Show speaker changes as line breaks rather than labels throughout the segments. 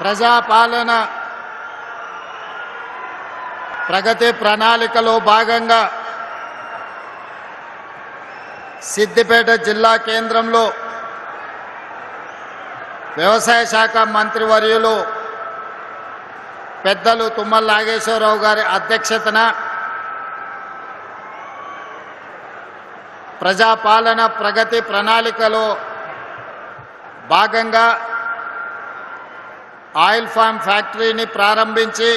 ప్రజాపాలన ప్రగతి ప్రణాళికలో భాగంగా సిద్దిపేట జిల్లా కేంద్రంలో వ్యవసాయ శాఖ మంత్రివర్యులు పెద్దలు తుమ్మల నాగేశ్వరరావు గారి అధ్యక్షతన ప్రజాపాలన ప్రగతి ప్రణాళికలో భాగంగా ఆయిల్ ఫామ్ ఫ్యాక్టరీని ప్రారంభించి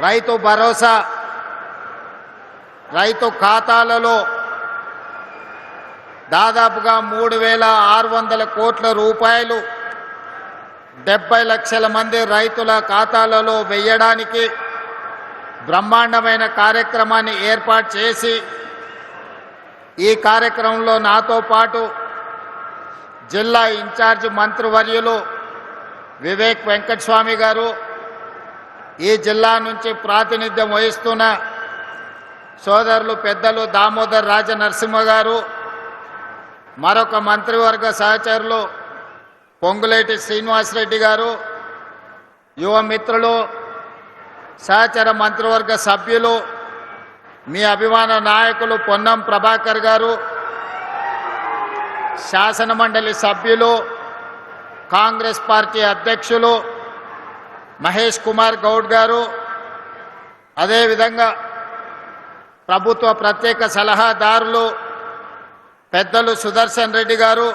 రైతు భరోసా రైతు ఖాతాలలో దాదాపుగా 3,600 కోట్ల రూపాయలు 70 లక్షల మంది రైతుల ఖాతాలలో వేయడానికి బ్రహ్మాండమైన కార్యక్రమాన్ని ఏర్పాటు చేసి ఈ కార్యక్రమంలో నాతో పాటు జిల్లా ఇన్ఛార్జ్ మంత్రివర్యులు వివేక్ వెంకటస్వామి గారు, ఈ జిల్లా నుంచి ప్రాతినిధ్యం వహిస్తున్న సోదరులు పెద్దలు దామోదర్ రాజనరసింహ గారు, మరొక మంత్రివర్గ సహచరులు పొంగులేటి శ్రీనివాసరెడ్డి గారు, యువ మిత్రులు, సహచర మంత్రివర్గ సభ్యులు, మీ అభిమాన నాయకులు పొన్నం ప్రభాకర్ గారు, శాసనమండలి సభ్యులు, కాంగ్రెస్ పార్టీ అధ్యక్షులు మహేష్ కుమార్ గౌడ్ గారు, అదేవిధంగా ప్రభుత్వ ప్రత్యేక సలహాదారులు పెద్దలు సుదర్శన్ రెడ్డి గారు,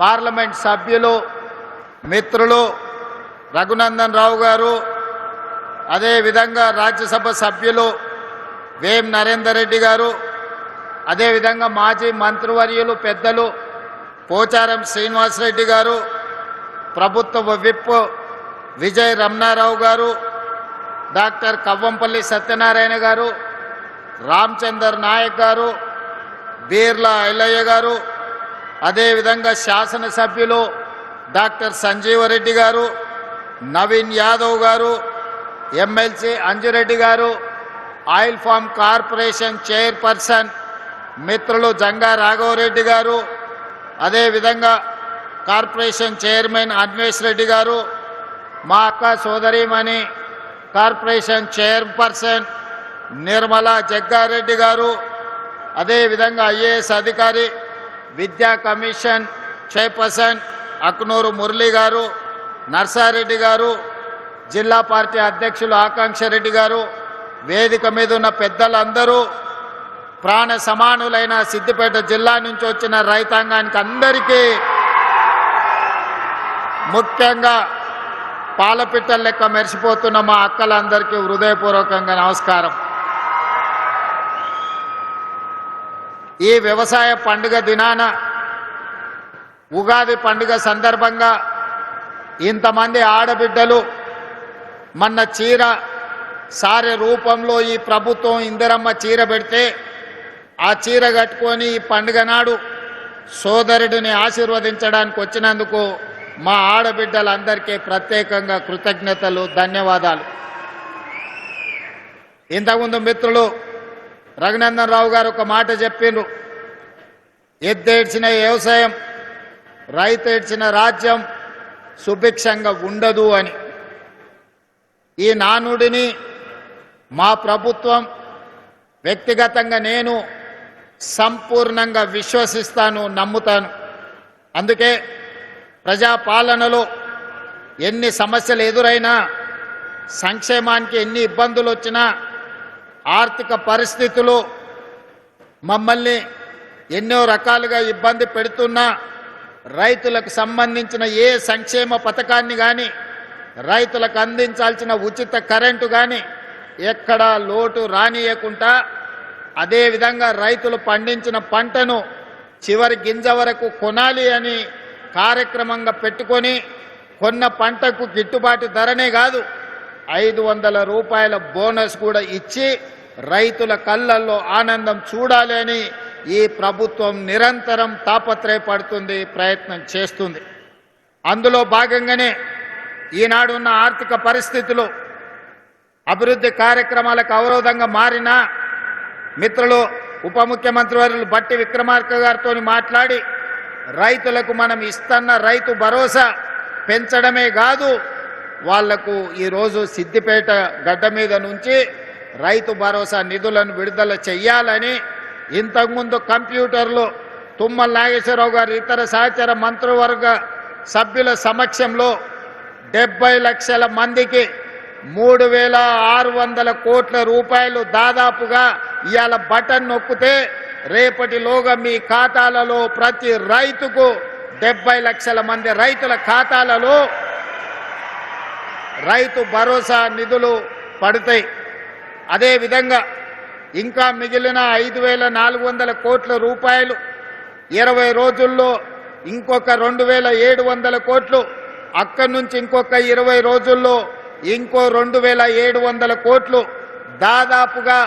పార్లమెంట్ సభ్యులు మిత్రులు రఘునందన్ రావు గారు, అదేవిధంగా రాజ్యసభ సభ్యులు వేం నరేందర్ రెడ్డి గారు, అదేవిధంగా మాజీ మంత్రివర్యులు పెద్దలు పోచారం శ్రీనివాసరెడ్డి గారు, ప్రభుత్వ విప్ విజయ్ రమణారావు గారు, డాక్టర్ కవ్వంపల్లి సత్యనారాయణ గారు, రామచందర్ నాయక్ గారు, బీర్లా ఐలయ్య గారు, అదేవిధంగా శాసనసభ్యులు డాక్టర్ సంజీవరెడ్డి గారు, నవీన్ యాదవ్ గారు, ఎమ్మెల్సీ అంజురెడ్డి గారు, ఆయిల్ ఫామ్ కార్పొరేషన్ చైర్పర్సన్ మిత్రులు జంగా రాఘవరెడ్డి గారు, అదేవిధంగా కార్పొరేషన్ చైర్మన్ అన్వేష్ రెడ్డి గారు, మా అక్క సోదరిమణి కార్పొరేషన్ చైర్పర్సన్ నిర్మలా జగ్గారెడ్డి గారు, అదేవిధంగా ఐఏఎస్ అధికారి విద్యా కమిషన్ చైర్పర్సన్ అక్నూరు మురళి గారు, నర్సారెడ్డి గారు, జిల్లా పార్టీ అధ్యక్షులు ఆకాంక్ష రెడ్డి గారు, వేదిక మీద ఉన్న పెద్దలందరూ, ప్రాణ సమానులైన సిద్దిపేట జిల్లా నుంచి వచ్చిన రైతాంగానికి అందరికీ, ముఖ్యంగా పాలపిట్టల లెక్క మెరిసిపోతున్న మా అక్కలందరికీ హృదయపూర్వకంగా నమస్కారం. ఈ వ్యవసాయ పండుగ దినాన ఉగాది పండుగ సందర్భంగా ఇంతమంది ఆడబిడ్డలు మొన్న చీర సారె రూపంలో ఈ ప్రభుత్వం ఇందిరమ్మ చీర పెడితే ఆ చీర కట్టుకొని ఈ పండుగ నాడు సోదరుడిని ఆశీర్వదించడానికి వచ్చినందుకు మా ఆడబిడ్డలందరికీ ప్రత్యేకంగా కృతజ్ఞతలు, ధన్యవాదాలు. ఇంతకుముందు మిత్రులు రఘునందన్ రావు గారు ఒక మాట చెప్పిండ్రు, ఎద్దేడ్చిన వ్యవసాయం రైతు ఏడ్చిన రాజ్యం సుభిక్షంగా ఉండదు అని. ఈ నానుడిని మా ప్రభుత్వం, వ్యక్తిగతంగా నేను సంపూర్ణంగా విశ్వసిస్తాను, నమ్ముతాను. అందుకే ప్రజాపాలనలో ఎన్ని సమస్యలు ఎదురైనా, సంక్షేమానికి ఎన్ని ఇబ్బందులు వచ్చినా, ఆర్థిక పరిస్థితులు మమ్మల్ని ఎన్నో రకాలుగా ఇబ్బంది పెడుతున్నా, రైతులకు సంబంధించిన ఏ సంక్షేమ పథకాన్ని కానీ, రైతులకు అందించాల్సిన ఉచిత కరెంటు కానీ ఎక్కడా లోటు రానియకుండా, అదేవిధంగా రైతులు పండించిన పంటను చివరి గింజ వరకు కొనాలి అని కార్యక్రమంగా పెట్టుకొని, కొన్న పంటకు గిట్టుబాటు ధరనే కాదు 500 రూపాయల బోనస్ కూడా ఇచ్చి రైతుల కళ్ళల్లో ఆనందం చూడాలి అని ఈ ప్రభుత్వం నిరంతరం తాపత్రయపడుతుంది, ప్రయత్నం చేస్తుంది. అందులో భాగంగానే ఈనాడు ఉన్న ఆర్థిక పరిస్థితులు అభివృద్ధి కార్యక్రమాలకు అవరోధంగా మారినా, మిత్రులు ఉప ముఖ్యమంత్రి వర్యులు బట్టి విక్రమార్క గారితో మాట్లాడి రైతులకు మనం ఇస్తున్న రైతు భరోసా పెంచడమే కాదు, వాళ్లకు ఈరోజు సిద్దిపేట గడ్డ మీద నుంచి రైతు భరోసా నిధులను విడుదల చెయ్యాలని ఇంతకుముందు కంప్యూటర్లో తుమ్మల నాగేశ్వరరావు గారు ఇతర సహచర మంత్రివర్గ సభ్యుల సమక్షంలో 70 లక్షల మందికి 3,600 కోట్ల రూపాయలు దాదాపుగా ఇవాళ బటన్ నొక్కితే రేపటిలోగా మీ ఖాతాలలో ప్రతి రైతుకు 70 లక్షల మంది రైతుల ఖాతాలలో రైతు భరోసా నిధులు పడతాయి. అదేవిధంగా ఇంకా మిగిలిన 5,400 కోట్ల రూపాయలు 20 రోజుల్లో ఇంకొక 2,700 కోట్లు, అక్కడి నుంచి ఇంకొక 20 రోజుల్లో ఇంకో 2,700 కోట్లు, దాదాపుగా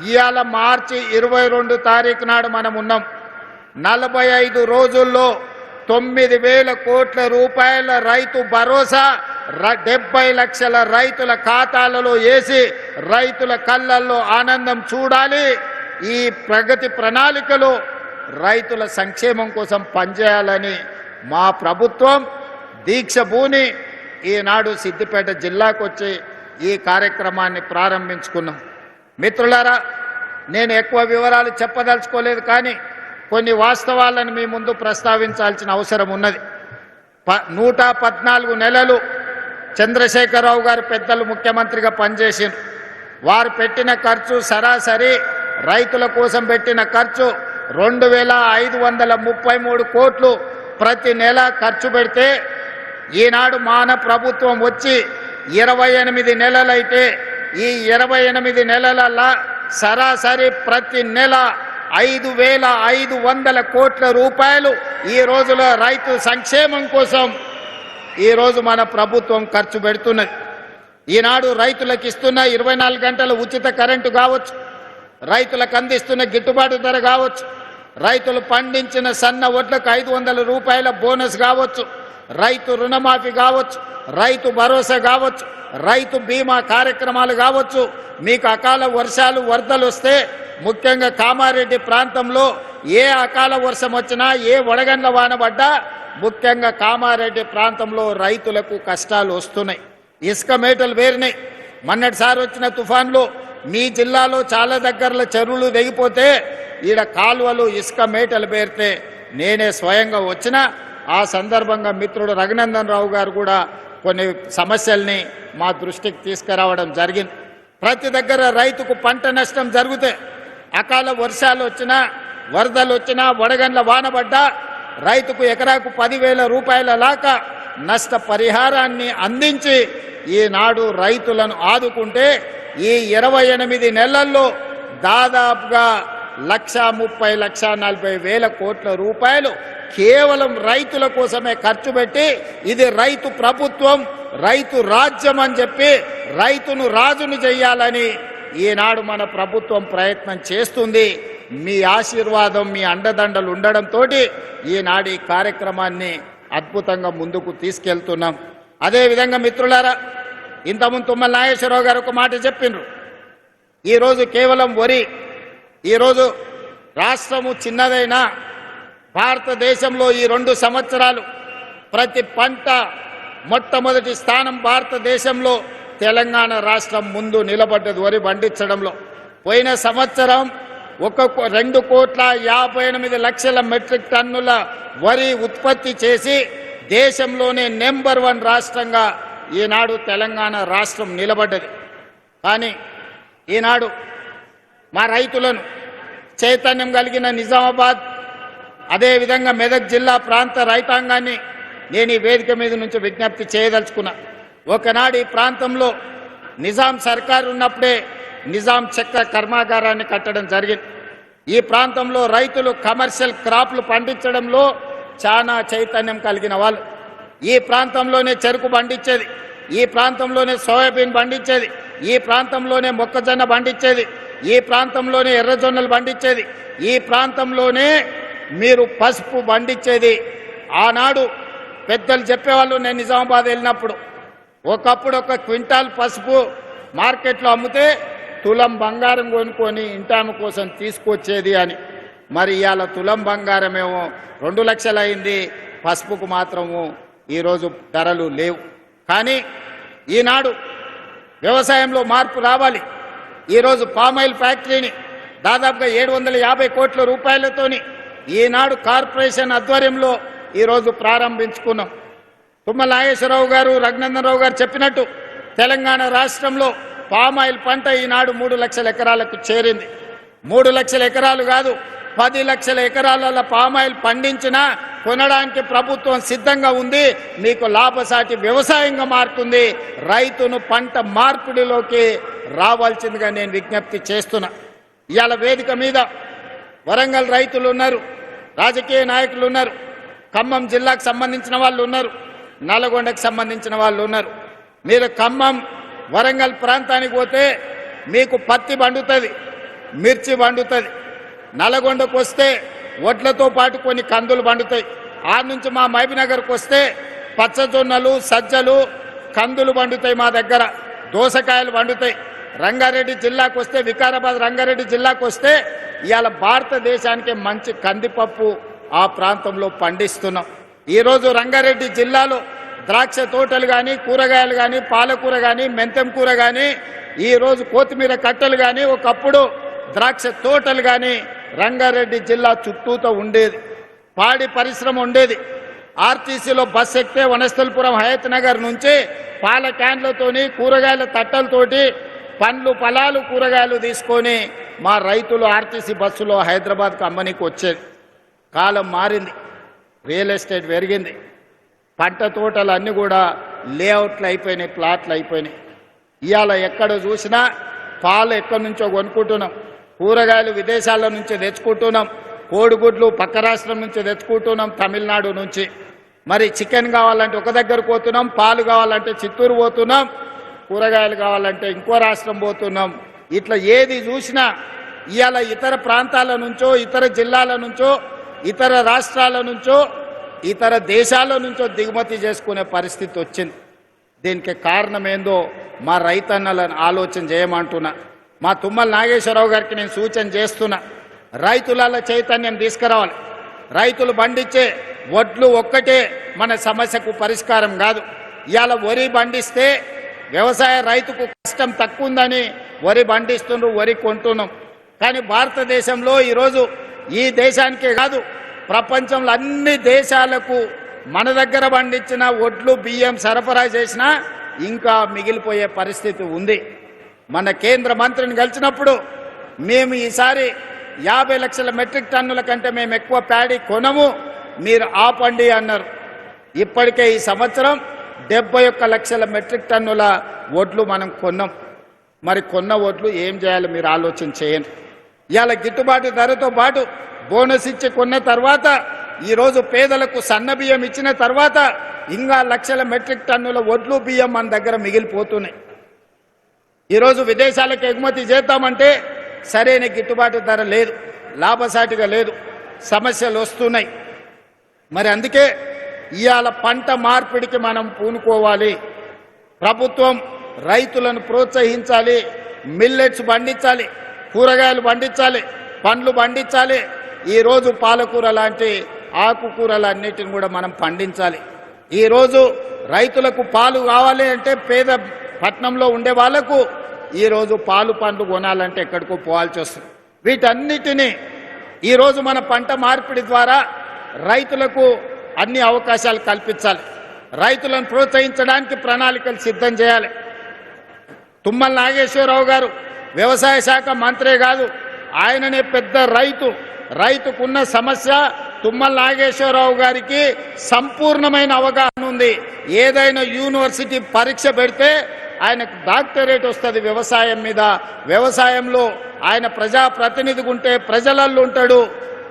ఇవాళ మార్చి 22 తారీఖు నాడు మనం ఉన్నాం. 45 రోజుల్లో 9,000 కోట్ల రూపాయల రైతు భరోసా 70 లక్షల రైతుల ఖాతాలలో వేసి రైతుల కళ్ళల్లో ఆనందం చూడాలి. ఈ ప్రగతి ప్రణాళికలో రైతుల సంక్షేమం కోసం పనిచేయాలని మా ప్రభుత్వం దీక్ష భూని ఈనాడు సిద్దిపేట జిల్లాకు వచ్చి ఈ కార్యక్రమాన్ని ప్రారంభించుకున్నాం. మిత్రులారా, నేను ఎక్కువ వివరాలు చెప్పదలుచుకోలేదు, కానీ కొన్ని వాస్తవాలను మీ ముందు ప్రస్తావించాల్సిన అవసరం ఉన్నది. 114 నెలలు చంద్రశేఖరరావు గారు పెద్దలు ముఖ్యమంత్రిగా పనిచేసిండ్రు. వారు పెట్టిన ఖర్చు సరాసరి రైతుల కోసం పెట్టిన ఖర్చు 2,533 కోట్లు ప్రతి నెల ఖర్చు పెడితే, ఈనాడు మాన ప్రభుత్వం వచ్చి 28 నెలలైతే ఈ 28 నెలలల్లా సరాసరి ప్రతి నెల 5,500 కోట్ల రూపాయలు ఈ రోజులో రైతు సంక్షేమం కోసం ఈరోజు మన ప్రభుత్వం ఖర్చు పెడుతున్నది. ఈనాడు రైతులకు ఇస్తున్న 24 గంటల ఉచిత కరెంటు కావచ్చు, రైతులకు అందిస్తున్న గిట్టుబాటు ధర కావచ్చు, రైతులు పండించిన సన్న వడ్లకు 500 రూపాయల బోనస్ కావచ్చు, రైతు రుణమాఫీ కావచ్చు, రైతు భరోసా కావచ్చు, రైతు బీమా కార్యక్రమాలు కావచ్చు. మీకు అకాల వర్షాలు వరదలు వస్తే ముఖ్యంగా కామారెడ్డి ప్రాంతంలో ఏ అకాల వర్షం వచ్చినా, ఏ వడగండ్ల వాన పడ్డా ముఖ్యంగా కామారెడ్డి ప్రాంతంలో రైతులకు కష్టాలు వస్తున్నాయి. ఇసుక మేటలు వేరినాయి. మొన్నటిసారి వచ్చిన తుఫాన్లో మీ జిల్లాలో చాలా దగ్గరలో చెరువులు తెగిపోతే ఈడ కాలువలు ఇసుక మేటలు పేరితే నేనే స్వయంగా వచ్చిన ఆ సందర్భంగా మిత్రుడు రఘునందన్ రావు గారు కూడా కొన్ని సమస్యల్ని మా దృష్టికి తీసుకురావడం జరిగింది. ప్రతి దగ్గర రైతుకు పంట నష్టం జరిగితే, అకాల వర్షాలు వచ్చినా, వరదలు వచ్చినా, వడగండ్ల వానబడ్డా రైతుకు ఎకరాకు 10,000 రూపాయల లాగా నష్ట పరిహారాన్ని అందించి ఈనాడు రైతులను ఆదుకుంటే ఈ 28 నెలల్లో దాదాపుగా 1,30,40,000 కోట్ల రూపాయలు కేవలం రైతుల కోసమే ఖర్చు పెట్టి, ఇది రైతు ప్రభుత్వం, రైతు రాజ్యం అని చెప్పి రైతును రాజును చెయ్యాలని ఈనాడు మన ప్రభుత్వం ప్రయత్నం చేస్తుంది. మీ ఆశీర్వాదం, మీ అండదండలు ఉండడంతో ఈనాడు ఈ కార్యక్రమాన్ని అద్భుతంగా ముందుకు తీసుకెళ్తున్నాం. అదేవిధంగా మిత్రులారా, ఇంతకుముందు తుమ్మల నాగేశ్వరరావు గారు ఒక మాట చెప్పిండ్రు. ఈరోజు కేవలం వరి, ఈరోజు రాష్ట్రము చిన్నదైనా భారతదేశంలో ఈ 2 సంవత్సరాలు ప్రతి పంట మొట్టమొదటి స్థానం భారతదేశంలో తెలంగాణ రాష్ట్రం ముందు నిలబడ్డది వరి పండించడంలో. పోయిన సంవత్సరం 2,58,00,000 మెట్రిక్ టన్నుల వరి ఉత్పత్తి చేసి దేశంలోనే నెంబర్ 1 రాష్ట్రంగా ఈనాడు తెలంగాణ రాష్ట్రం నిలబడ్డది. కానీ ఈనాడు మా రైతులను చైతన్యం కలిగిన నిజామాబాద్, అదేవిధంగా మెదక్ జిల్లా ప్రాంత రైతాంగాన్ని నేను ఈ వేదిక మీద నుంచి విజ్ఞప్తి చేయదలుచుకున్నా. ఒకనాడు ఈ ప్రాంతంలో నిజాం సర్కారు ఉన్నప్పుడే నిజాం చక్కెర కర్మాగారాన్ని కట్టడం జరిగింది. ఈ ప్రాంతంలో రైతులు కమర్షియల్ క్రాప్లు పండించడంలో చాలా చైతన్యం కలిగిన వాళ్ళు. ఈ ప్రాంతంలోనే చెరుకు పండించేది, ఈ ప్రాంతంలోనే సోయాబీన్ పండించేది, ఈ ప్రాంతంలోనే మొక్కజొన్న పండించేది, ఈ ప్రాంతంలోనే ఎర్రజొన్నలు పండించేది, ఈ ప్రాంతంలోనే మీరు పసుపు పండించేది. ఆనాడు పెద్దలు చెప్పేవాళ్ళు, నేను నిజామాబాద్ వెళ్ళినప్పుడు, ఒకప్పుడు 1 క్వింటాల్ పసుపు మార్కెట్లో అమ్మితే తులం బంగారం కొనుక్కొని ఇంటామ కోసం తీసుకొచ్చేది అని. మరి ఇవాళ తులం బంగారమేమో 2 లక్షలు అయింది, పసుపుకు మాత్రము ఈరోజు ధరలు లేవు. కానీ ఈనాడు వ్యవసాయంలో మార్పు రావాలి. ఈరోజు పామాయిల్ ఫ్యాక్టరీని దాదాపుగా 750 కోట్ల రూపాయలతోని ఈనాడు కార్పొరేషన్ ఆధ్వర్యంలో ఈరోజు ప్రారంభించుకున్నాం. తుమ్మల నాగేశ్వరరావు గారు, రఘునందన్ రావు గారు చెప్పినట్టు తెలంగాణ రాష్ట్రంలో పామాయిల్ పంట ఈనాడు 3 లక్షల ఎకరాలకు చేరింది. 3 లక్షల ఎకరాలు కాదు, 10 లక్షల ఎకరాల పామాయిల్ పండించినా కొనడానికి ప్రభుత్వం సిద్ధంగా ఉంది. మీకు లాభసాటి వ్యవసాయంగా మారుతుంది. రైతును పంట మార్పిడిలోకి రావాల్సిందిగా నేను విజ్ఞప్తి చేస్తున్నా. ఇవాళ వేదిక మీద వరంగల్ రైతులు ఉన్నారు, రాజకీయ నాయకులు ఉన్నారు, ఖమ్మం జిల్లాకు సంబంధించిన వాళ్ళు ఉన్నారు, నల్గొండకు సంబంధించిన వాళ్ళు ఉన్నారు. మీరు ఖమ్మం వరంగల్ ప్రాంతానికి పోతే మీకు పత్తి పండుతుంది, మిర్చి పండుతుంది. నల్గొండకు వస్తే వడ్లతో పాటు కొన్ని కందులు పండుతాయి. ఆ నుంచి మా మహబూబ్నగర్కి వస్తే పచ్చజొన్నలు, సజ్జలు, కందులు పండుతాయి. మా దగ్గర దోసకాయలు పండుతాయి. రంగారెడ్డి జిల్లాకు వస్తే, వికారాబాద్ రంగారెడ్డి జిల్లాకు వస్తే ఇవాళ భారతదేశానికి మంచి కందిపప్పు ఆ ప్రాంతంలో పండిస్తున్నాం. ఈరోజు రంగారెడ్డి జిల్లాలో ద్రాక్ష తోటలు కానీ, కూరగాయలు కానీ, పాలకూర కానీ, మెంతం కూర కానీ, ఈరోజు కొత్తిమీర కట్టలు కానీ, ఒకప్పుడు ద్రాక్ష తోటలు కానీ రంగారెడ్డి జిల్లా చుట్టూతో ఉండేది. పాడి పరిశ్రమ ఉండేది. ఆర్టీసీలో బస్ ఎక్కితే వనస్థలపురం హయత్ నగర్ నుంచి పాల క్యాన్లతోని, కూరగాయల తట్టలతోటి పండ్లు, ఫలాలు, కూరగాయలు తీసుకొని మా రైతులు ఆర్టీసీ బస్సులో హైదరాబాద్కు అమ్మనికి వచ్చేది. కాలం మారింది, రియల్ ఎస్టేట్ పెరిగింది, పంట తోటలు అన్నీ కూడా లేఅవుట్లు అయిపోయినాయి, ప్లాట్లు అయిపోయినాయి. ఇవాళ ఎక్కడ చూసినా పాలు ఎక్కడి నుంచో కొనుక్కుంటున్నాం, కూరగాయలు విదేశాల నుంచి తెచ్చుకుంటున్నాం, కోడిగుడ్లు పక్క రాష్ట్రం నుంచి తెచ్చుకుంటున్నాం, తమిళనాడు నుంచి. మరి చికెన్ కావాలంటే ఒక దగ్గర పోతున్నాం, పాలు కావాలంటే చిత్తూరు పోతున్నాం, కూరగాయలు కావాలంటే ఇంకో రాష్ట్రం పోతున్నాం. ఇట్లా ఏది చూసినా ఇవాళ ఇతర ప్రాంతాల నుంచో, ఇతర జిల్లాల నుంచో, ఇతర రాష్ట్రాల నుంచో, ఇతర దేశాల నుంచో దిగుమతి చేసుకునే పరిస్థితి వచ్చింది. దీనికి కారణం ఏందో మా రైతన్నలను ఆలోచన చేయమంటున్నా. మా తుమ్మల నాగేశ్వరరావు గారికి నేను సూచన చేస్తున్నా, రైతుల చైతన్యం తీసుకురావాలి. రైతులు పండించే వడ్లు ఒక్కటే మన సమస్యకు పరిష్కారం కాదు. ఇవాళ వరి పండిస్తే వ్యవసాయ రైతుకు కష్టం తక్కువ ఉందని వరి పండిస్తుండ్రు, వరి కొంటున్నాం. కానీ భారతదేశంలో ఈరోజు ఈ దేశానికే కాదు, ప్రపంచంలో అన్ని దేశాలకు మన దగ్గర పండించిన వడ్లు, బియ్యం సరఫరా చేసినా ఇంకా మిగిలిపోయే పరిస్థితి ఉంది. మన కేంద్ర మంత్రిని కలిసినప్పుడు మేము ఈసారి 50 లక్షల మెట్రిక్ టన్నుల కంటే మేము ఎక్కువ ప్యాడీ కొనము, మీరు ఆపండి అన్నారు. ఇప్పటికే ఈ సంవత్సరం 71 లక్షల మెట్రిక్ టన్నుల వడ్లు మనం కొన్నాం. మరి కొన్న వడ్లు ఏం చేయాలి మీరు ఆలోచన చేయండి. ఇవాళ గిట్టుబాటు ధరతో పాటు బోనస్ ఇచ్చి కొన్న తర్వాత, ఈరోజు పేదలకు సన్న బియ్యం ఇచ్చిన తర్వాత ఇంకా లక్షల మెట్రిక్ టన్నుల వడ్లు, బియ్యం మన దగ్గర మిగిలిపోతున్నాయి. ఈరోజు విదేశాలకు ఎగుమతి చేద్దామంటే సరైన గిట్టుబాటు ధర లేదు, లాభసాటిగా లేదు, సమస్యలు వస్తున్నాయి. మరి అందుకే ఇవాళ పంట మార్పిడికి మనం పూనుకోవాలి. ప్రభుత్వం రైతులను ప్రోత్సహించాలి, మిల్లెట్స్ పండించాలి, కూరగాయలు పండించాలి, పండ్లు పండించాలి. ఈరోజు పాలకూర లాంటి ఆకుకూరలన్నిటిని కూడా మనం పండించాలి. ఈరోజు రైతులకు పాలు కావాలి అంటే పేద పట్టణంలో ఉండే వాళ్లకు ఈరోజు పాలు పండ్లు కొనాలంటే ఎక్కడికో పోవాల్సి వస్తుంది. వీటన్నిటినీ ఈరోజు మన పంట మార్పిడి ద్వారా రైతులకు అన్ని అవకాశాలు కల్పించాలి. రైతులను ప్రోత్సహించడానికి ప్రణాళికలు సిద్ధం చేయాలి. తుమ్మల నాగేశ్వరరావు గారు వ్యవసాయ శాఖ మంత్రే కాదు, ఆయననే పెద్ద రైతు. రైతుకున్న సమస్య తుమ్మల నాగేశ్వరరావు గారికి సంపూర్ణమైన అవగాహన ఉంది. ఏదైనా యూనివర్సిటీ పరీక్ష పెడితే ఆయనకు డాక్టరేట్ వస్తుంది వ్యవసాయం మీద. వ్యవసాయంలో ఆయన ప్రజాప్రతినిధిగా ఉంటే ప్రజలల్లో ఉంటాడు,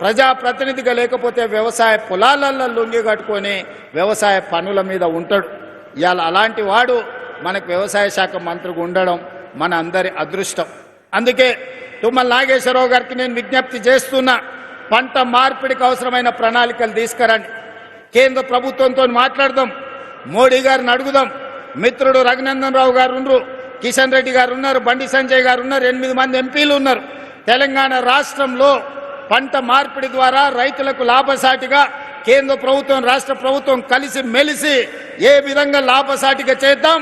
ప్రజాప్రతినిధిగా లేకపోతే వ్యవసాయ పొలాలలో లొంగి కట్టుకొని వ్యవసాయ పనుల మీద ఉంటాడు. ఇవాళ అలాంటి వాడు మనకు వ్యవసాయ శాఖ మంత్రిగా ఉండడం మన అందరి అదృష్టం. అందుకే తుమ్మల నాగేశ్వరరావు గారికి నేను విజ్ఞప్తి చేస్తున్నా, పంట మార్పిడికి అవసరమైన ప్రణాళికలు తీసుకురండి. కేంద్ర ప్రభుత్వంతో మాట్లాడదాం, మోడీ గారిని అడుగుదాం. మిత్రుడు రఘునందన్ రావు గారు ఉన్నారు, కిషన్ రెడ్డి గారు ఉన్నారు, బండి సంజయ్ గారు ఉన్నారు, 8 మంది ఎంపీలు ఉన్నారు. తెలంగాణ రాష్ట్రంలో పంట మార్పిడి ద్వారా రైతులకు లాభసాటిగా కేంద్ర ప్రభుత్వం రాష్ట్ర ప్రభుత్వం కలిసి మెలిసి ఏ విధంగా లాభసాటిగా చేద్దాం,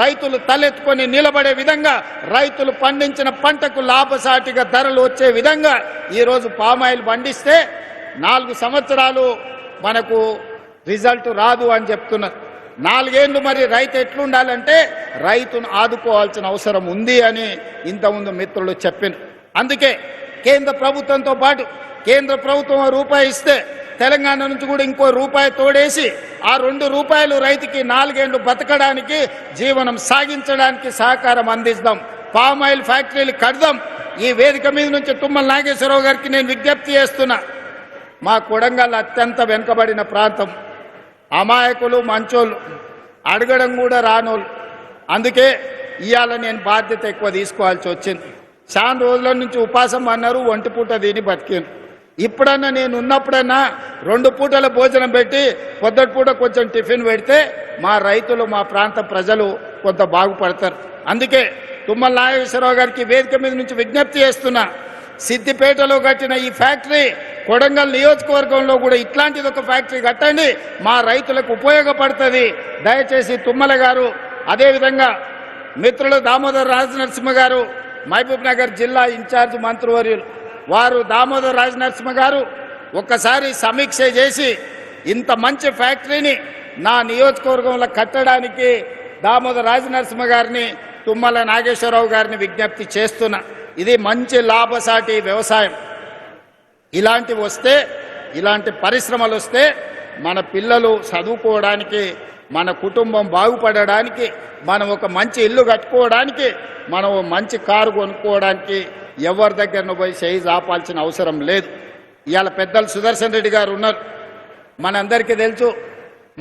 రైతులు తలెత్తుకొని నిలబడే విధంగా, రైతులు పండించిన పంటకు లాభసాటిగా ధరలు వచ్చే విధంగా ఈరోజు పామాయిల్ పండిస్తే 4 సంవత్సరాలు మనకు రిజల్ట్ రాదు అని చెప్తున్నారు. 4 ఏళ్ళు మరి రైతు ఎట్లుండాలంటే రైతును ఆదుకోవాల్సిన అవసరం ఉంది అని ఇంతకుముందు మిత్రులు చెప్పారు. అందుకే కేంద్ర ప్రభుత్వంతో పాటు కేంద్ర ప్రభుత్వం రూపాయి ఇస్తే తెలంగాణ నుంచి కూడా ఇంకో రూపాయి తోడేసి ఆ 2 రూపాయలు రైతుకి 4 ఏళ్ళు బతకడానికి జీవనం సాగించడానికి సహకారం అందిస్తాం. పామాయిల్ ఫ్యాక్టరీలు కడదాం. ఈ వేదిక మీద నుంచి తుమ్మల నాగేశ్వరరావు గారికి నేను విజ్ఞప్తి చేస్తున్నా. మా కొడంగల్ అత్యంత వెనుకబడిన ప్రాంతం, అమాయకులు మంచోళ్ళు, అడగడం కూడా రానోళ్ళు. అందుకే ఇవాళ నేను బాధ్యత ఎక్కువ తీసుకోవాల్సి వచ్చింది. చాలా రోజుల నుంచి ఉపాసం అన్నారు, 1 పూట తిని బతికాను. ఇప్పుడన్నా నేను ఉన్నప్పుడన్నా 2 పూటల భోజనం పెట్టి పొద్దుటి పూట కొంచెం టిఫిన్ పెడితే మా రైతులు మా ప్రాంత ప్రజలు కొంత బాగుపడతారు. అందుకే తుమ్మల నాగేశ్వరరావు గారికి వేదిక మీద నుంచి విజ్ఞప్తి చేస్తున్నా. సిద్దిపేటలో కట్టిన ఈ ఫ్యాక్టరీ కొడంగల్ నియోజకవర్గంలో కూడా ఇట్లాంటిది ఒక ఫ్యాక్టరీ కట్టండి, మా రైతులకు ఉపయోగపడుతుంది. దయచేసి తుమ్మల గారు, అదేవిధంగా మిత్రులు దామోదర్ రాజనరసింహ గారు, మహబూబ్ నగర్ జిల్లా ఇన్ఛార్జ్ మంత్రివర్యులు వారు దామోదర్ రాజనరసింహ గారు ఒక్కసారి సమీక్ష చేసి ఇంత మంచి ఫ్యాక్టరీని నా నియోజకవర్గంలో కట్టడానికి దామోదర్ రాజనరసింహ గారిని, తుమ్మల నాగేశ్వరరావు గారిని విజ్ఞప్తి చేస్తున్నా. ఇది మంచి లాభసాటి వ్యవసాయం. ఇలాంటివి వస్తే, ఇలాంటి పరిశ్రమలు వస్తే మన పిల్లలు చదువుకోవడానికి, మన కుటుంబం బాగుపడడానికి, మనం ఒక మంచి ఇల్లు కట్టుకోవడానికి, మనం మంచి కారు కొనుక్కోవడానికి ఎవరి దగ్గరను పోయి చేయి ఆపాల్సిన అవసరం లేదు. ఇవాళ పెద్దలు సుదర్శన్ రెడ్డి గారు ఉన్నారు. మనందరికీ తెలుసు,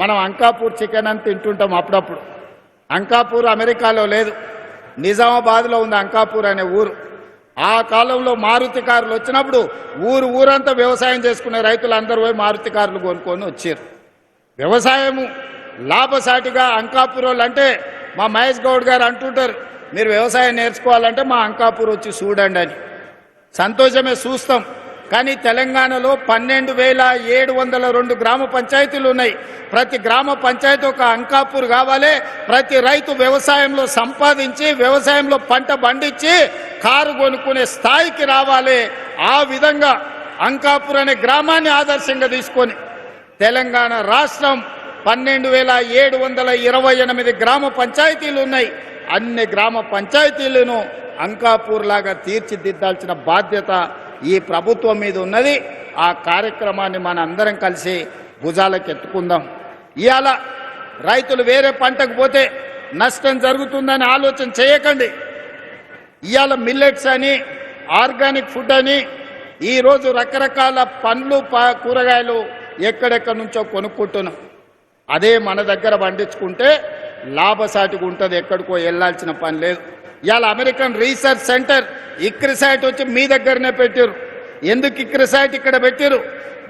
మనం అంకాపూర్ చికెన్ అని తింటుంటాం అప్పుడప్పుడు. అంకాపూర్ అమెరికాలో లేదు, నిజామాబాద్లో ఉంది అంకాపూర్ అనే ఊరు. ఆ కాలంలో మారుతి కార్లు వచ్చినప్పుడు ఊరంతా వ్యవసాయం చేసుకునే రైతులు అందరూ పోయి మారుతి కార్లు కొనుక్కొని వచ్చారు. వ్యవసాయము లాభసాటిగా అంకాపూర్ అంటే మా మహేష్ గౌడ్ గారు అంటుంటారు, మీరు వ్యవసాయం నేర్చుకోవాలంటే మా అంకాపూర్ వచ్చి చూడండి అని. సంతోషమే, చూస్తాం. కానీ తెలంగాణలో 12,702 గ్రామ పంచాయతీలు ఉన్నాయి. ప్రతి గ్రామ పంచాయతీ ఒక అంకాపూర్ కావాలి. ప్రతి రైతు వ్యవసాయంలో సంపాదించి, వ్యవసాయంలో పంట పండించి కారు కొనుక్కునే స్థాయికి రావాలి. ఆ విధంగా అంకాపూర్ అనే గ్రామాన్ని ఆదర్శంగా తీసుకొని తెలంగాణ రాష్ట్రం 12,728 గ్రామ పంచాయతీలు ఉన్నాయి. అన్ని గ్రామ పంచాయతీలను అంకాపూర్ లాగా తీర్చిదిద్దాల్సిన బాధ్యత ఈ ప్రభుత్వం మీద ఉన్నది. ఆ కార్యక్రమాన్ని మన అందరం కలిసి భుజాలకు ఎత్తుకుందాం. ఇవాళ రైతులు వేరే పంటకు పోతే నష్టం జరుగుతుందని ఆలోచన చేయకండి. ఇవాళ మిల్లెట్స్ అని, ఆర్గానిక్ ఫుడ్ అని ఈరోజు రకరకాల పండ్లు కూరగాయలు ఎక్కడెక్కడి నుంచో కొనుక్కుంటున్నాం. అదే మన దగ్గర పండించుకుంటే లాభసాటిగా ఉంటుంది, ఎక్కడికో వెళ్ళాల్సిన పని లేదు. ఇవాళ అమెరికన్ రీసెర్చ్ సెంటర్ ఇక్రిసైట్ వచ్చి మీ దగ్గరనే పెట్టారు. ఎందుకు ఇక్రిసైట్ ఇక్కడ పెట్టారు?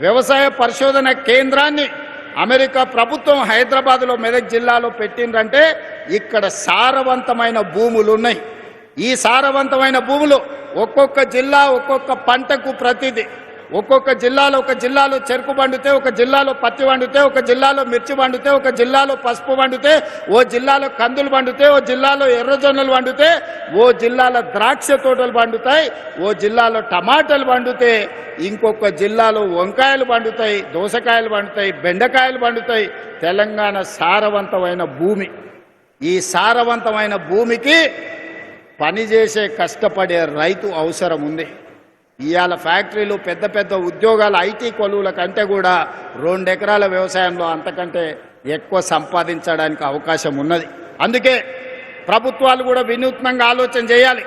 వ్యవసాయ పరిశోధన కేంద్రాన్ని అమెరికా ప్రభుత్వం హైదరాబాద్లో మెదక్ జిల్లాలో పెట్టిందంటే ఇక్కడ సారవంతమైన భూములు ఉన్నాయి. ఈ సారవంతమైన భూములు ఒక్కొక్క జిల్లా ఒక్కొక్క పంటకు ప్రతిదీ, ఒక్కొక్క జిల్లాలో, ఒక జిల్లాలో చెరుకు పండితే, ఒక జిల్లాలో పత్తి పండితే, ఒక జిల్లాలో మిర్చి పండితే, ఒక జిల్లాలో పసుపు పండితే, ఓ జిల్లాలో కందులు పండితే, ఓ జిల్లాలో ఎర్రజొన్నలు పండితే, ఓ జిల్లాలో ద్రాక్ష తోటలు పండుతాయి, ఓ జిల్లాలో టమాటాలు పండితే, ఇంకొక జిల్లాలో వంకాయలు పండుతాయి, దోసకాయలు పండుతాయి, బెండకాయలు పండుతాయి. తెలంగాణ సారవంతమైన భూమి. ఈ సారవంతమైన భూమికి పనిచేసే కష్టపడే రైతు అవసరం ఉంది. ఇవాళ ఫ్యాక్టరీలు, పెద్ద పెద్ద ఉద్యోగాలు, ఐటీ కొలువుల కంటే కూడా 2 ఎకరాల వ్యవసాయంలో అంతకంటే ఎక్కువ సంపాదించడానికి అవకాశం ఉన్నది. అందుకే ప్రభుత్వాలు కూడా వినూత్నంగా ఆలోచన చేయాలి.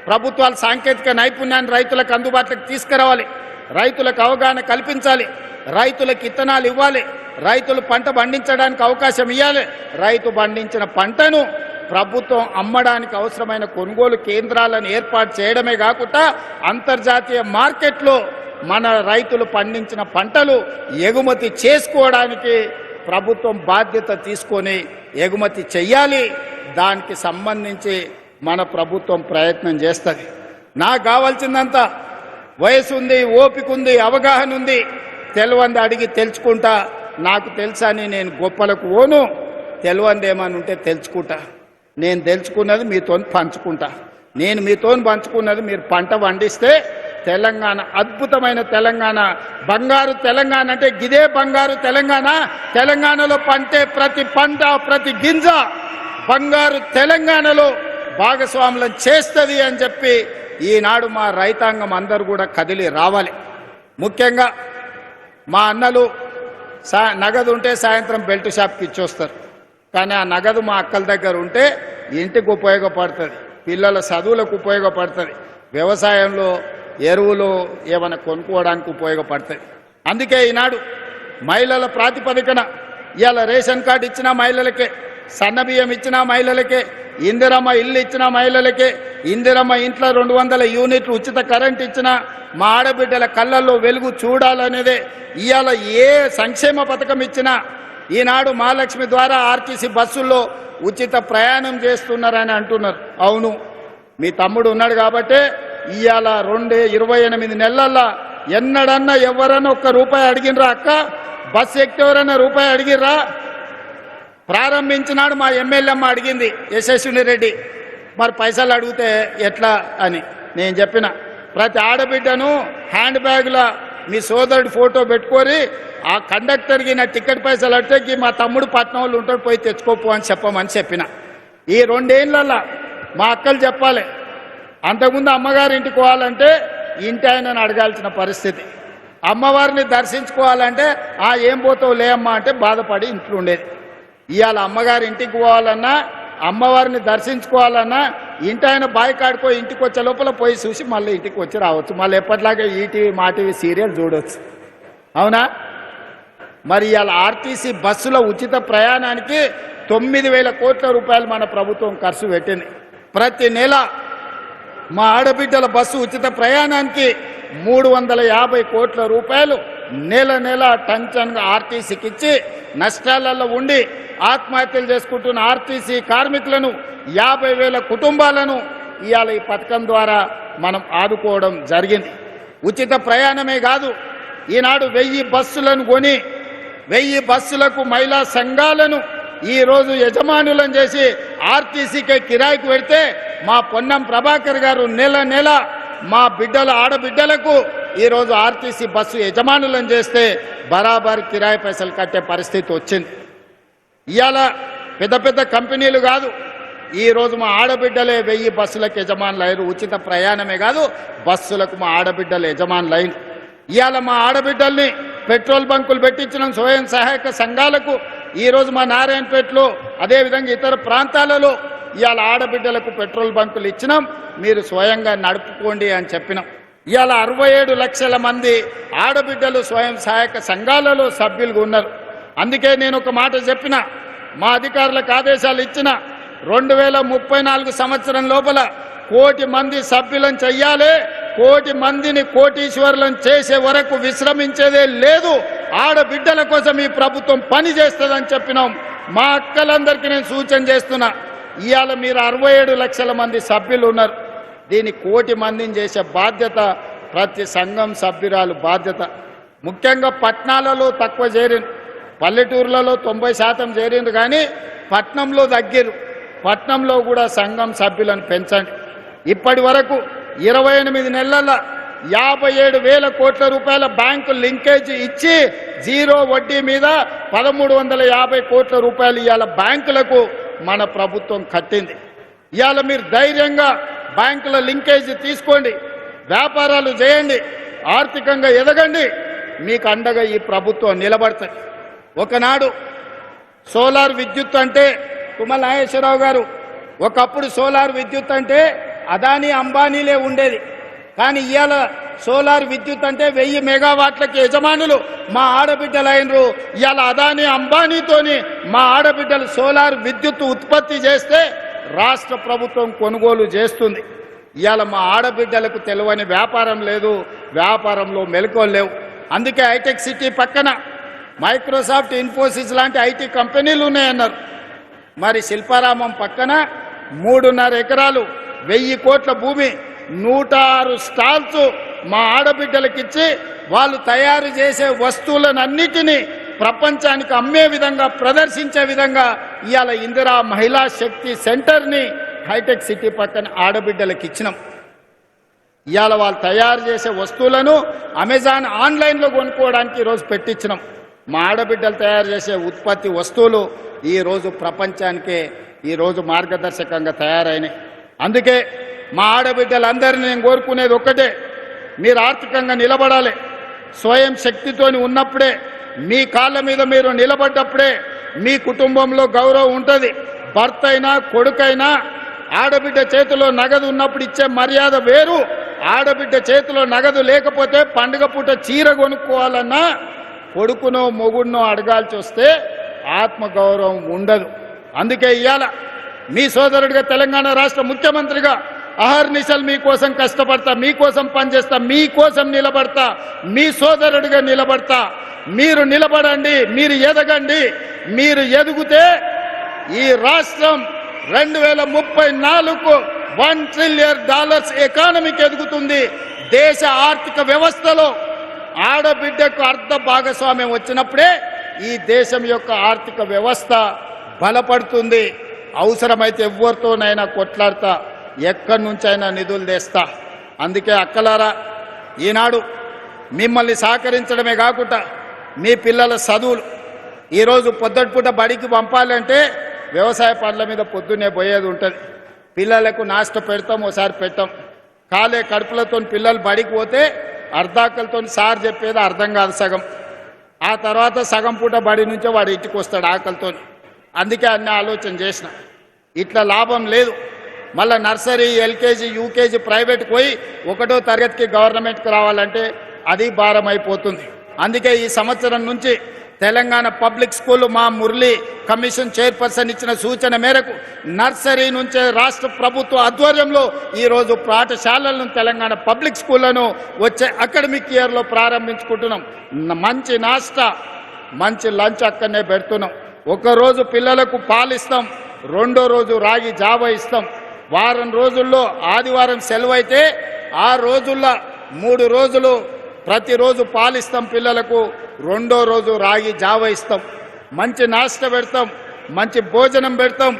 ప్రభుత్వాలు సాంకేతిక నైపుణ్యాన్ని రైతులకు అందుబాటులోకి తీసుకురావాలి, రైతులకు అవగాహన కల్పించాలి, రైతులకు ఇత్తనాలు ఇవ్వాలి, రైతులు పంట పండించడానికి అవకాశం ఇవ్వాలి. రైతు పండించిన పంటను ప్రభుత్వం అమ్మడానికి అవసరమైన కొనుగోలు కేంద్రాలను ఏర్పాటు చేయడమే కాకుండా అంతర్జాతీయ మార్కెట్లో మన రైతులు పండించిన పంటలు ఎగుమతి చేసుకోవడానికి ప్రభుత్వం బాధ్యత తీసుకొని ఎగుమతి చెయ్యాలి. దానికి సంబంధించి మన ప్రభుత్వం ప్రయత్నం చేస్తుంది. నాకు కావాల్సిందంతా వయసు ఉంది, ఓపిక ఉంది, అవగాహన ఉంది. తెలివంది అడిగి తెలుసుకుంటా. నాకు తెలుసని నేను గొప్పలకు ఓను. తెలివంది ఏమని ఉంటే తెలుసుకుంటా. నేను తెలుసుకున్నది మీతో పంచుకుంటా. నేను మీతో పంచుకున్నది మీరు పంట పండిస్తే తెలంగాణ అద్భుతమైన తెలంగాణ, బంగారు తెలంగాణ అంటే గిదే బంగారు తెలంగాణ. తెలంగాణలో పంటే ప్రతి పంట, ప్రతి గింజ బంగారు తెలంగాణలో భాగస్వాములను చేస్తుంది అని చెప్పి ఈనాడు మా రైతాంగం అందరూ కూడా కదిలి రావాలి. ముఖ్యంగా మా అన్నలు నగదు ఉంటే సాయంత్రం బెల్ట్ షాప్కి ఇచ్చొస్తారు. కానీ ఆ నగదు మా అక్కల దగ్గర ఉంటే ఇంటికి ఉపయోగపడుతుంది, పిల్లల చదువులకు ఉపయోగపడుతుంది, వ్యవసాయంలో ఎరువులు ఏమైనా కొనుక్కోవడానికి ఉపయోగపడుతుంది. అందుకే ఈనాడు మహిళల ప్రాతిపదికన ఇవాళ రేషన్ కార్డు ఇచ్చిన మహిళలకే, సన్నబియ్యం ఇచ్చిన మహిళలకే, ఇందిరమ్మ ఇల్లు ఇచ్చిన మహిళలకే, ఇందిరమ్మ ఇంట్లో 200 యూనిట్లు ఉచిత కరెంట్ ఇచ్చిన మా ఆడబిడ్డల కళ్ళల్లో వెలుగు చూడాలనేదే. ఇవాళ ఏ సంక్షేమ పథకం ఇచ్చినా ఈనాడు మహాలక్ష్మి ద్వారా ఆర్టీసీ బస్సుల్లో ఉచిత ప్రయాణం చేస్తున్నారని అంటున్నారు. అవును, మీ తమ్ముడు ఉన్నాడు కాబట్టే ఇవాళ 28 నెలల్లో ఎన్నడన్నా ఎవరన్నా ₹1 అడిగినరా? అక్క బస్సు ఎక్కి ఎవరన్నా రూపాయి అడిగిర్రా? ప్రారంభించినాడు మా ఎమ్మెల్యేమ్మ అడిగింది, యశస్విని రెడ్డి. మరి పైసలు అడిగితే ఎట్లా అని నేను చెప్పిన, ప్రతి ఆడబిడ్డను హ్యాండ్ బ్యాగ్లో మీ సోదరుడి ఫోటో పెట్టుకొని ఆ కండక్టర్కి నా టికెట్ పైసలు అడితే మా తమ్ముడు పట్నం వాళ్ళు ఉంటాడు, పోయి తెచ్చుకోపో అని చెప్పమని చెప్పిన. ఈ 2 ఏళ్ళల్లో మా అక్కలు చెప్పాలి, అంతకుముందు అమ్మగారి ఇంటికి పోవాలంటే ఇంటి ఆయనను అడగాల్సిన పరిస్థితి, అమ్మవారిని దర్శించుకోవాలంటే ఏం పోతావు లే అమ్మ అంటే బాధపడి ఇంట్లో ఉండేది. ఇవాళ అమ్మగారి ఇంటికి పోవాలన్నా, అమ్మవారిని దర్శించుకోవాలన్నా ఇంటి ఆయన బాయ్ కాడుకో ఇంటికి వచ్చే లోపల పోయి చూసి మళ్ళీ ఇంటికి వచ్చి రావచ్చు. మళ్ళీ ఎప్పటిలాగే ఈటీవీ మా టీవీ సీరియల్ చూడవచ్చు. అవునా? మరి ఇవాళ ఆర్టీసీ బస్సుల ఉచిత ప్రయాణానికి 9,000 కోట్ల రూపాయలు మన ప్రభుత్వం ఖర్చు పెట్టింది. ప్రతి నెల మా ఆడబిడ్డల బస్సు ఉచిత ప్రయాణానికి 350 కోట్ల రూపాయలు నెల నెల టంచన్గా ఆర్టీసీకి ఇచ్చి నష్టాలలో ఉండి ఆత్మహత్యలు చేసుకుంటున్న ఆర్టీసీ కార్మికులను 50,000 కుటుంబాలను ఇవాళ ఈ పథకం ద్వారా మనం ఆదుకోవడం జరిగింది. ఉచిత ప్రయాణమే కాదు, ఈనాడు 1000 బస్సులను కొని 1000 బస్సులకు మహిళా సంఘాలను ఈరోజు యజమానులను చేసి ఆర్టీసీకే కిరాయికి పెడితే మా పొన్నం ప్రభాకర్ గారు నెల నెల మా బిడ్డల ఆడబిడ్డలకు ఈరోజు ఆర్టీసీ బస్సు యజమానులను చేస్తే బరాబర్ కిరాయి పైసలు కట్టే పరిస్థితి వచ్చింది. ఇవాళ పెద్ద పెద్ద కంపెనీలు కాదు, ఈరోజు మా ఆడబిడ్డలే 1000 బస్సులకు యజమానులు అయ్యారు. ఉచిత ప్రయాణమే కాదు, బస్సులకు మా ఆడబిడ్డలు యజమానులు అయ్యారు. ఇవాళ మా ఆడబిడ్డల్ని పెట్రోల్ బంకులు పెట్టించిన స్వయం సహాయక సంఘాలకు ఈరోజు మా నారాయణపేటలో అదేవిధంగా ఇతర ప్రాంతాలలో ఇవాళ ఆడబిడ్డలకు పెట్రోల్ బంకులు ఇచ్చినాం, మీరు స్వయంగా నడుపుకోండి అని చెప్పినాం. ఇవాళ 67 లక్షల మంది ఆడబిడ్డలు స్వయం సహాయక సంఘాలలో సభ్యులుగా ఉన్నారు. అందుకే నేను ఒక మాట చెప్పిన, మా అధికారులకు ఆదేశాలు ఇచ్చిన 2034 సంవత్సరం లోపల 1 కోటి మంది సభ్యులను చెయ్యాలి, 1 కోటి మందిని కోటీశ్వరులను చేసే వరకు విశ్రమించేదే లేదు. ఆడబిడ్డల కోసం ఈ ప్రభుత్వం పని చేస్తుందని చెప్పినాం. మా అక్కలందరికీ నేను సూచన చేస్తున్నా, ఇవాళ మీరు 67 లక్షల మంది సభ్యులు ఉన్నారు, దీన్ని 1 కోటి మందిని చేసే బాధ్యత ప్రతి సంఘం సభ్యురాలు బాధ్యత. ముఖ్యంగా పట్టణాలలో తక్కువ చేరింది, పల్లెటూర్లలో 90% చేరింది, కానీ పట్నంలో తగ్గిరు. పట్నంలో కూడా సంఘం సభ్యులను పెంచండి. ఇప్పటి వరకు 28 నెలల 57,000 కోట్ల రూపాయల బ్యాంకు లింకేజ్ ఇచ్చి 0 వడ్డీ మీద 1,350 కోట్ల రూపాయలు ఇవాళ బ్యాంకులకు మన ప్రభుత్వం కట్టింది. ఇవాళ మీరు ధైర్యంగా బ్యాంకుల లింకేజ్ తీసుకోండి, వ్యాపారాలు చేయండి, ఆర్థికంగా ఎదగండి, మీకు అండగా ఈ ప్రభుత్వం నిలబడుతుంది. ఒకనాడు సోలార్ విద్యుత్ అంటే తుమ్మల నాగేశ్వరరావు గారు, ఒకప్పుడు సోలార్ విద్యుత్ అంటే అదానీ అంబానీలే ఉండేది, కానీ ఇవాళ సోలార్ విద్యుత్ అంటే 1000 మెగావాట్లకి యజమానులు మా ఆడబిడ్డలు అయినరు. ఇవాళ అదానీ అంబానీతోని మా ఆడబిడ్డలు సోలార్ విద్యుత్ ఉత్పత్తి చేస్తే రాష్ట్ర ప్రభుత్వం కొనుగోలు చేస్తుంది. ఇవాళ మా ఆడబిడ్డలకు తెలియని వ్యాపారం లేదు, వ్యాపారంలో మెలకువలు లేవు. అందుకే హైటెక్ సిటీ పక్కన మైక్రోసాఫ్ట్, ఇన్ఫోసిస్ లాంటి ఐటీ కంపెనీలు ఉన్నాయన్నారు. మరి శిల్పారామం పక్కన 3.5 ఎకరాలు 1000 కోట్ల భూమి 106 స్టాల్స్ మా ఆడబిడ్డలకిచ్చి వాళ్ళు తయారు చేసే వస్తువులన్నిటినీ ప్రపంచానికి అమ్మే విధంగా ప్రదర్శించే విధంగా ఇవాళ ఇందిరా మహిళా శక్తి సెంటర్ని హైటెక్ సిటీ పక్కన ఆడబిడ్డలకు ఇచ్చినాం. ఇవాళ వాళ్ళు తయారు చేసే వస్తువులను అమెజాన్ ఆన్లైన్లో కొనుక్కోవడానికి ఈరోజు పెట్టించినాం. మా ఆడబిడ్డలు తయారు చేసే ఉత్పత్తి వస్తువులు ఈరోజు ప్రపంచానికే ఈరోజు మార్గదర్శకంగా తయారైనాయి. అందుకే మా ఆడబిడ్డలందరినీ నేను కోరుకునేది ఒక్కటే, మీరు ఆర్థికంగా నిలబడాలి. స్వయం శక్తితోని ఉన్నప్పుడే, మీ కాళ్ళ మీద మీరు నిలబడ్డప్పుడే మీ కుటుంబంలో గౌరవం ఉంటుంది. భర్త అయినా కొడుకైనా ఆడబిడ్డ చేతిలో నగదు ఉన్నప్పుడు ఇచ్చే మర్యాద వేరు. ఆడబిడ్డ చేతిలో నగదు లేకపోతే పండుగ పూట చీర కొనుక్కోవాలన్నా కొడుకునో మొగుడినో అడగాల్సి వస్తే ఆత్మగౌరవం ఉండదు. అందుకే ఇవాళ మీ సోదరుడిగా తెలంగాణ రాష్ట్ర ముఖ్యమంత్రిగా అహర్నిశలు మీకోసం కష్టపడతా, మీకోసం పనిచేస్తా, మీకోసం నిలబడతా, మీ సోదరుడిగా నిలబడతా. మీరు నిలబడండి, మీరు ఎదగండి. మీరు ఎదుగుతే ఈ రాష్ట్రం 2034 $1 ట్రిలియన్ ఎకానమీకి ఎదుగుతుంది. దేశ ఆర్థిక వ్యవస్థలో ఆడబిడ్డకు అర్ధ భాగస్వామ్యం వచ్చినప్పుడే ఈ దేశం యొక్క ఆర్థిక వ్యవస్థ బలపడుతుంది. అవసరమైతే ఎవరితోనైనా కొట్లాడతా, ఎక్కడి నుంచైనా నిధులు తెస్తా. అందుకే అక్కలారా, ఈనాడు మిమ్మల్ని సహకరించడమే కాకుండా మీ పిల్లల చదువులు ఈరోజు పొద్దుటిపూట బడికి పంపాలంటే వ్యవసాయ పనుల మీద పొద్దున్నే పోయేది ఉంటుంది. పిల్లలకు నాష్ట పెడతాం, ఓసారి పెట్టాం. కాలే కడుపులతో పిల్లలు బడికి పోతే అర్ధాకలతో సార్ చెప్పేది అర్థం కాదు సగం. ఆ తర్వాత సగం పూట బడి నుంచే వాడు ఇంటికి వస్తాడు ఆకలితో. అందుకే అన్ని ఆలోచన చేసిన, ఇట్లా లాభం లేదు. మళ్ళీ నర్సరీ, ఎల్కేజీ, యూకేజీ ప్రైవేట్కి పోయి 1వ తరగతికి గవర్నమెంట్కి రావాలంటే అది భారం అయిపోతుంది. అందుకే ఈ సంవత్సరం నుంచి తెలంగాణ పబ్లిక్ స్కూల్ మా మురళి కమిషన్ చైర్పర్సన్ ఇచ్చిన సూచన మేరకు నర్సరీ నుంచే రాష్ట్ర ప్రభుత్వ ఆధ్వర్యంలో ఈరోజు పాఠశాలలను తెలంగాణ పబ్లిక్ స్కూళ్లను వచ్చే అకాడమిక్ ఇయర్లో ప్రారంభించుకుంటున్నాం. మంచి నాస్టా, మంచి లంచ్ అక్కడనే పెడుతున్నాం. ఒకరోజు పిల్లలకు పాలిస్తాం, 2వ రోజు రాగి జావ ఇస్తాం. వారం రోజుల్లో ఆదివారం సెలవు అయితే ఆ రోజుల్లో 3 రోజులు ప్రతిరోజు పాలిస్తాం పిల్లలకు. 2వ రోజు రాగి జావ ఇస్తాం. మంచి నాష్ట పెడతాం, మంచి భోజనం పెడతాం.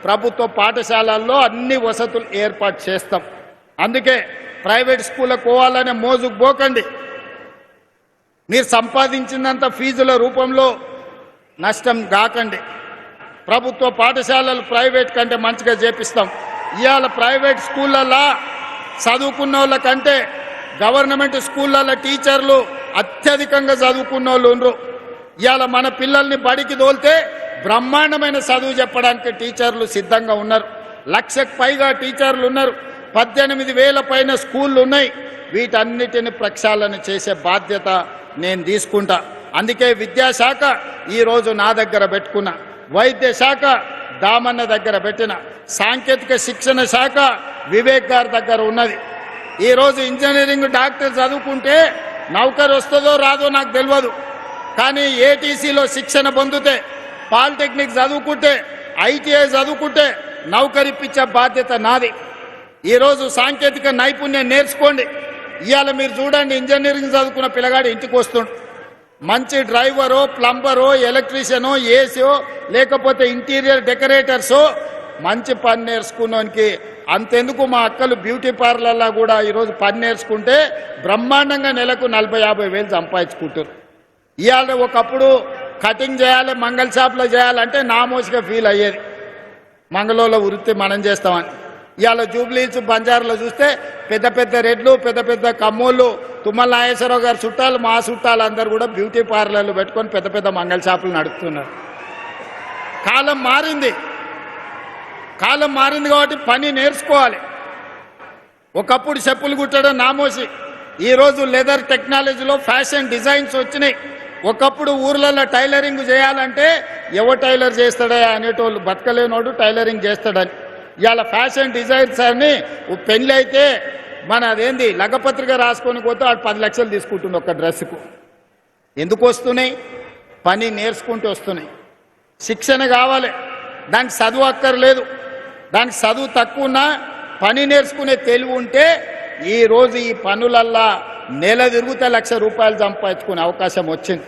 ప్రభుత్వ పాఠశాలల్లో అన్ని వసతులు ఏర్పాటు చేస్తాం. అందుకే ప్రైవేట్ స్కూళ్ళకు పోవాలనే మోజుకు పోకండి. మీరు సంపాదించినంత ఫీజుల రూపంలో నష్టం కాకండి. ప్రభుత్వ పాఠశాలలు ప్రైవేట్ కంటే మంచిగా చేపిస్తాం. ఇవాళ ప్రైవేట్ స్కూళ్ళల్లో చదువుకున్న వాళ్ళకంటే గవర్నమెంట్ స్కూళ్ళల్లో టీచర్లు అత్యధికంగా చదువుకున్న వాళ్ళు ఉన్నారు. ఇవాళ మన పిల్లల్ని బడికి తోలితే బ్రహ్మాండమైన చదువు చెప్పడానికి టీచర్లు సిద్ధంగా ఉన్నారు. 1,00,000కు పైగా టీచర్లు ఉన్నారు. 18,000 పైన స్కూళ్ళు ఉన్నాయి. వీటన్నిటిని ప్రక్షాళన చేసే బాధ్యత నేను తీసుకుంటా. అందుకే విద్యాశాఖ ఈరోజు నా దగ్గర పెట్టుకున్నా, వైద్య శాఖ దామన్న దగ్గర పెట్టిన, సాంకేతిక శిక్షణ శాఖ వివేక్ గారి దగ్గర ఉన్నది. ఈరోజు ఇంజనీరింగ్ డాక్టర్ చదువుకుంటే నౌకరు వస్తుందో రాదో నాకు తెలియదు, కానీ ఏటీసీలో శిక్షణ పొందితే, పాలిటెక్నిక్ చదువుకుంటే, ఐటీఐ చదువుకుంటే నౌకరిప్పించే బాధ్యత నాది. ఈరోజు సాంకేతిక నైపుణ్యం నేర్చుకోండి. ఇవాళ మీరు చూడండి, ఇంజనీరింగ్ చదువుకున్న పిల్లగాడు ఇంటికి వస్తుండు. మంచి డ్రైవరో, ప్లంబరో, ఎలక్ట్రీషియనో, ఏసీయో, లేకపోతే ఇంటీరియర్ డెకరేటర్సో మంచి పని నేర్చుకున్నానికి అంతెందుకు మా అక్కలు బ్యూటీ పార్లర్లో కూడా ఈరోజు పని నేర్చుకుంటే బ్రహ్మాండంగా నెలకు 40-50 వేలు సంపాదించుకుంటారు. ఇవాళ ఒకప్పుడు కటింగ్ చేయాలి, మంగళ షాప్లో చేయాలంటే నామోసిగా ఫీల్ అయ్యేది. మంగళంలో వృత్తి మనం చేస్తామని. ఇవాళ జూబ్లీస్, బంజారాలో చూస్తే పెద్ద పెద్ద రెడ్లు, పెద్ద పెద్ద కమ్మోళ్ళు, తుమ్మల నాగేశ్వరరావు గారు చుట్టాలు, మా చుట్టాలు అందరూ కూడా బ్యూటీ పార్లర్లు పెట్టుకొని పెద్ద పెద్ద మంగళ షాపులు నడుపుతున్నారు. కాలం మారింది. కాలం మారింది కాబట్టి పని నేర్చుకోవాలి. ఒకప్పుడు చెప్పులు కుట్టడం నామోసి, ఈరోజు లెదర్ టెక్నాలజీలో ఫ్యాషన్ డిజైన్స్ వచ్చినాయి. ఒకప్పుడు ఊర్లలో టైలరింగ్ చేయాలంటే ఎవరు టైలర్ చేస్తాడా అనేటోళ్ళు, బతకలేనోడు టైలరింగ్ చేస్తాడని. ఇవాళ ఫ్యాషన్ డిజైన్స్ అని పెళ్ళి అయితే మన అదేంది లగ్గపత్రిక రాసుకొని పోతే వాడు 10 లక్షలు తీసుకుంటుంది ఒక డ్రెస్సుకు. ఎందుకు వస్తున్నాయి? పని నేర్చుకుంటూ వస్తున్నాయి. శిక్షణ కావాలి, దానికి చదువు అక్కర్లేదు. దానికి చదువు తక్కువ ఉన్నా పని నేర్చుకునే తెలివి ఉంటే ఈ రోజు ఈ పనులల్లా నెల తిరుగుతే 1,00,000 రూపాయలు సంపాదించుకునే అవకాశం వచ్చింది.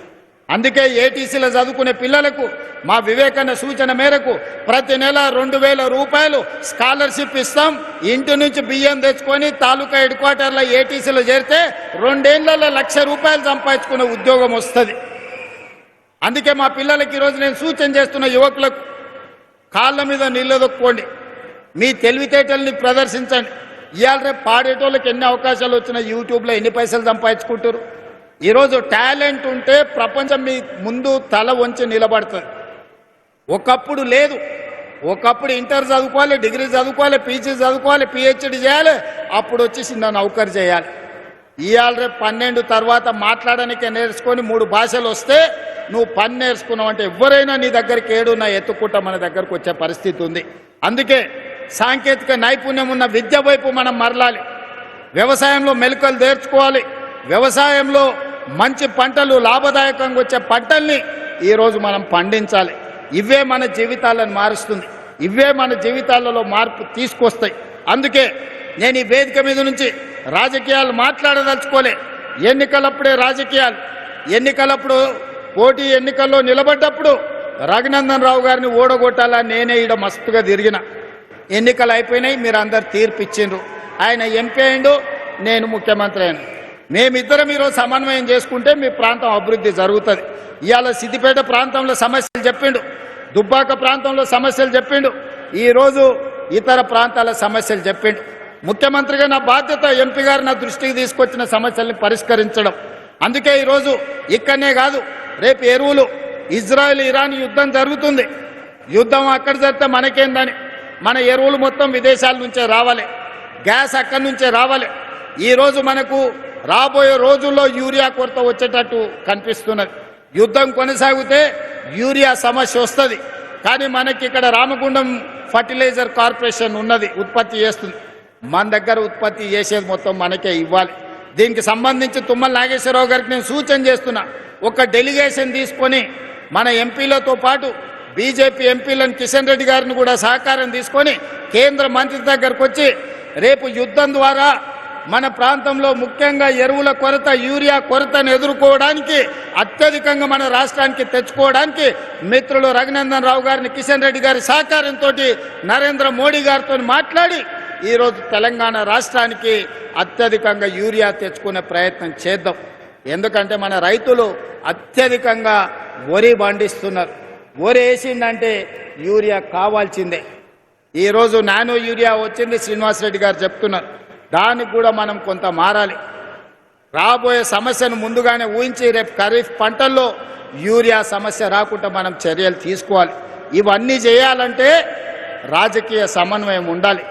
అందుకే ఏటీసీలో చదువుకునే పిల్లలకు మా వివేకన్న సూచన మేరకు ప్రతి నెల 2,000 రూపాయలు స్కాలర్షిప్ ఇస్తాం. ఇంటి నుంచి బియ్యం తెచ్చుకొని తాలూకా హెడ్ క్వార్టర్లో ఏటీసీలో చేరితే 2 ఏళ్లలో 1,00,000 రూపాయలు సంపాదించుకునే ఉద్యోగం వస్తుంది. అందుకే మా పిల్లలకి ఈరోజు నేను సూచన చేస్తున్న యువకులకు కాళ్ళ మీద నిలదొక్కోండి, మీ తెలివితేటల్ని ప్రదర్శించండి. ఇవాళ రేపు పాడేటోళ్ళకి ఎన్ని అవకాశాలు వచ్చినా యూట్యూబ్లో ఎన్ని పైసలు సంపాదించుకుంటారు. ఈరోజు టాలెంట్ ఉంటే ప్రపంచం మీ ముందు తల వంచి నిలబడుతుంది. ఒకప్పుడు లేదు. ఒకప్పుడు ఇంటర్ చదువుకోవాలి, డిగ్రీ చదువుకోవాలి, పీజీ చదువుకోవాలి, పిహెచ్డి చేయాలి, అప్పుడు వచ్చేసి నా నౌకరు చేయాలి. ఇవాళ రేపు 12 తర్వాత మాట్లాడడానికే నేర్చుకొని 3 భాషలు వస్తే నువ్వు పని నేర్చుకున్నావు అంటే ఎవరైనా నీ దగ్గరికి ఏడున్నా ఎత్తుకుంటా మన దగ్గరకు వచ్చే పరిస్థితి ఉంది. అందుకే సాంకేతిక నైపుణ్యం ఉన్న విద్య వైపు మనం మరలాలి. వ్యవసాయంలో మెలకువలు నేర్చుకోవాలి. వ్యవసాయంలో మంచి పంటలు, లాభదాయకంగా వచ్చే పంటల్ని ఈరోజు మనం పండించాలి. ఇవే మన జీవితాలను మారుస్తుంది. ఇవే మన జీవితాలలో మార్పు తీసుకొస్తాయి. అందుకే నేను ఈ వేదిక మీద నుంచి రాజకీయాలు మాట్లాడదలుచుకోలే. ఎన్నికలప్పుడే రాజకీయాలు. ఎన్నికలప్పుడు పోటీ ఎన్నికల్లో నిలబడ్డప్పుడు రఘునందన్ రావు గారిని ఓడగొట్టాలని నేనే ఈడ మస్తుగా తిరిగిన. ఎన్నికలు అయిపోయినాయి, మీరు అందరు తీర్పు ఇచ్చిండ్రు. ఆయన ఎంపీ అయిండు, నేను ముఖ్యమంత్రి అయినా. మేమిద్దరం ఈరోజు సమన్వయం చేసుకుంటే మీ ప్రాంతం అభివృద్ధి జరుగుతుంది. ఇవాళ సిద్దిపేట ప్రాంతంలో సమస్యలు చెప్పిండు, దుబ్బాక ప్రాంతంలో సమస్యలు చెప్పిండు, ఈరోజు ఇతర ప్రాంతాల సమస్యలు చెప్పిండు. ముఖ్యమంత్రిగా నా బాధ్యత ఎంపీ గారు నా దృష్టికి తీసుకొచ్చిన సమస్యల్ని పరిష్కరించడం. అందుకే ఈరోజు ఇక్కడనే కాదు, రేపు ఎరువులు ఇజ్రాయెల్ ఇరాన్ యుద్ధం జరుగుతుంది. యుద్ధం అక్కడ జరిగితే మనకేందని మన ఎరువులు మొత్తం విదేశాల నుంచే రావాలి, గ్యాస్ అక్కడి నుంచే రావాలి. ఈరోజు మనకు రాబోయే రోజుల్లో యూరియా కొరత వచ్చేటట్టు కనిపిస్తున్నది. యుద్ధం కొనసాగితే యూరియా సమస్య వస్తుంది. కానీ మనకి ఇక్కడ రామగుండం ఫర్టిలైజర్ కార్పొరేషన్ ఉన్నది, ఉత్పత్తి చేస్తుంది. మన దగ్గర ఉత్పత్తి చేసేది మొత్తం మనకే ఇవ్వాలి. దీనికి సంబంధించి తుమ్మల నాగేశ్వరరావు గారికి నేను సూచన చేస్తున్నా, ఒక డెలిగేషన్ తీసుకొని మన ఎంపీలతో పాటు బీజేపీ ఎంపీలను కిషన్ రెడ్డి గారిని కూడా సహకారం తీసుకొని కేంద్ర మంత్రి దగ్గరకు వచ్చి రేపు యుద్ధం ద్వారా మన ప్రాంతంలో ముఖ్యంగా ఎరువుల కొరత, యూరియా కొరతను ఎదుర్కోవడానికి అత్యధికంగా మన రాష్ట్రానికి తెచ్చుకోవడానికి మిత్రులు రఘునందన్ రావు గారిని, కిషన్ రెడ్డి గారి సహకారంతో నరేంద్ర మోడీ గారితో మాట్లాడి ఈరోజు తెలంగాణ రాష్ట్రానికి అత్యధికంగా యూరియా తెచ్చుకునే ప్రయత్నం చేద్దాం. ఎందుకంటే మన రైతులు అత్యధికంగా వరి పండిస్తున్నారు. వరి వేసిందంటే యూరియా కావాల్సిందే. ఈరోజు నానో యూరియా వచ్చింది, శ్రీనివాసరెడ్డి గారు చెప్తున్నారు. దానికి కూడా మనం కొంత మారాలి. రాబోయే సమస్యను ముందుగానే ఊహించి రేపు ఖరీఫ్ పంటల్లో యూరియా సమస్య రాకుండా మనం చర్యలు తీసుకోవాలి. ఇవన్నీ చేయాలంటే రాజకీయ సమన్వయం ఉండాలి.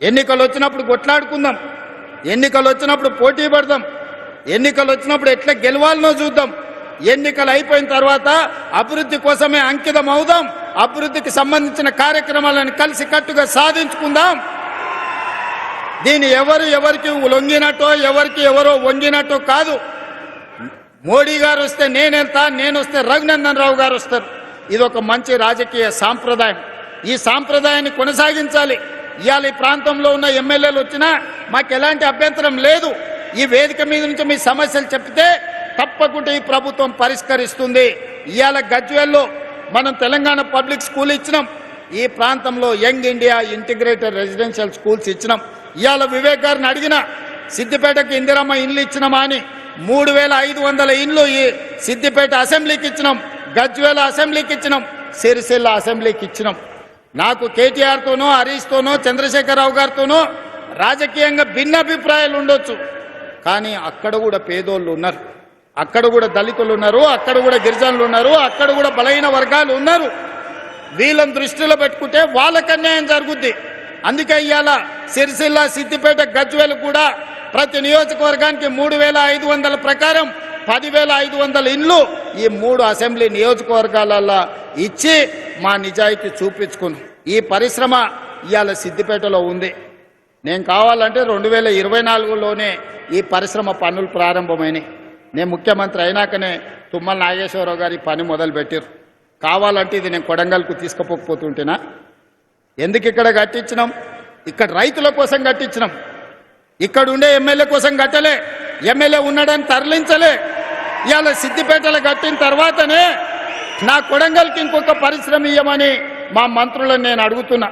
ఎన్నికలు వచ్చినప్పుడు కొట్లాడుకుందాం, ఎన్నికలు వచ్చినప్పుడు పోటీ పడదాం, ఎన్నికలు వచ్చినప్పుడు ఎట్లా గెలవాలనో చూద్దాం. ఎన్నికలు అయిపోయిన తర్వాత అభివృద్ధి కోసమే అంకితం అవుదాం. అభివృద్ధికి సంబంధించిన కార్యక్రమాలను కలిసి కట్టుగా సాధించుకుందాం. దీన్ని ఎవరికి లొంగినట్టో, ఎవరో వంగినట్టో కాదు. మోడీ గారు వస్తే నేను వెళ్తా, నేను వస్తే రఘునందన్ రావు గారు వస్తారు. ఇది ఒక మంచి రాజకీయ సాంప్రదాయం. ఈ సాంప్రదాయాన్ని కొనసాగించాలి. ఇవాళ ఈ ప్రాంతంలో ఉన్న ఎమ్మెల్యేలు వచ్చినా మాకు ఎలాంటి అభ్యంతరం లేదు. ఈ వేదిక మీద నుంచి మీ సమస్యలు చెప్తే తప్పకుండా ఈ ప్రభుత్వం పరిష్కరిస్తుంది. ఇవాళ గజ్వేల్లో మనం తెలంగాణ పబ్లిక్ స్కూల్ ఇచ్చినాం. ఈ ప్రాంతంలో young India integrated residential schools ఇచ్చినాం. ఇవాళ వివేక్ గారిని అడిగిన సిద్దిపేటకి ఇందిరమ్మ ఇండ్లు ఇచ్చినామా అని 3,500 ఇండ్లు ఈ సిద్దిపేట అసెంబ్లీకి ఇచ్చినాం, గజ్వేల్ అసెంబ్లీకి ఇచ్చినాం, సిరిసిల్ల అసెంబ్లీకి ఇచ్చినాం. నాకు కేటీఆర్తోనో, హరీష్తోనో, చంద్రశేఖరరావు గారితోనో రాజకీయంగా భిన్నాభిప్రాయాలు ఉండొచ్చు. కానీ అక్కడ కూడా పేదోళ్ళు ఉన్నారు, అక్కడ కూడా దళితులు ఉన్నారు, అక్కడ కూడా గిరిజనులు ఉన్నారు, అక్కడ కూడా బలహీన వర్గాలు ఉన్నారు. వీళ్ళని దృష్టిలో పెట్టుకుంటే వాళ్ళకి అన్యాయం జరుగుద్ది. అందుకే ఇవాళ సిరిసిల్ల, సిద్దిపేట, గజ్వేల్ కూడా ప్రతి నియోజకవర్గానికి 3,500 ప్రకారం 10,500 ఇండ్లు ఈ 3 అసెంబ్లీ నియోజకవర్గాలలో ఇచ్చి మా నిజాయితీ చూపించుకున్నాం. ఈ పరిశ్రమ ఇవాళ సిద్దిపేటలో ఉంది. నేను కావాలంటే 2024లోనే ఈ పరిశ్రమ పనులు ప్రారంభమైనాయి. నేను ముఖ్యమంత్రి అయినాకనే తుమ్మల నాగేశ్వరరావు గారి పని మొదలుపెట్టారు. కావాలంటే ఇది నేను కొడంగల్కు తీసుకుపోకపోతుంటేనా? ఎందుకు ఇక్కడ కట్టించినాం? ఇక్కడ రైతుల కోసం కట్టించినాం. ఇక్కడ ఉండే ఎమ్మెల్యే కోసం కట్టలే, ఎమ్మెల్యే ఉన్నాడని తరలించలే. ఇవాళ సిద్దిపేటలో కట్టిన తర్వాతనే నా కొడంగల్కి ఇంకొక పరిశ్రమ ఇయ్యమని మా మంత్రులను నేను అడుగుతున్నా.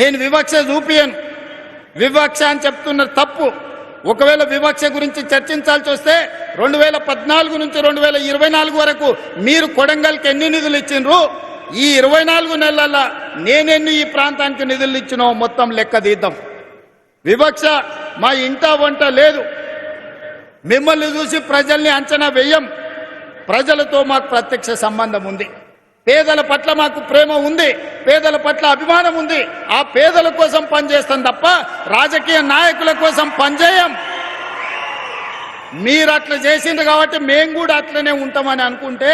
నేను వివక్ష చూపియను, వివక్ష అని చెప్తున్నారు తప్పు. ఒకవేళ వివక్ష గురించి చర్చించాల్సి వస్తే 2014 నుంచి 2024 వరకు మీరు కొడంగల్కి ఎన్ని నిధులు ఇచ్చిండ్రు, ఈ 24 నెలల నేనెన్ని ఈ ప్రాంతానికి నిధులు ఇచ్చినో మొత్తం లెక్క తీద్దాం. వివక్ష మా ఇంట వంట లేదు. మిమ్మల్ని చూసి ప్రజల్ని అంచనా వేయం. ప్రజలతో మాకు ప్రత్యక్ష సంబంధం ఉంది. పేదల పట్ల మాకు ప్రేమ ఉంది, పేదల పట్ల అభిమానం ఉంది. ఆ పేదల కోసం పనిచేస్తాం తప్ప రాజకీయ నాయకుల కోసం పనిచేయం. మీరు అట్లా చేసిండ్రు కాబట్టి మేము కూడా అట్లనే ఉంటామని అనుకుంటే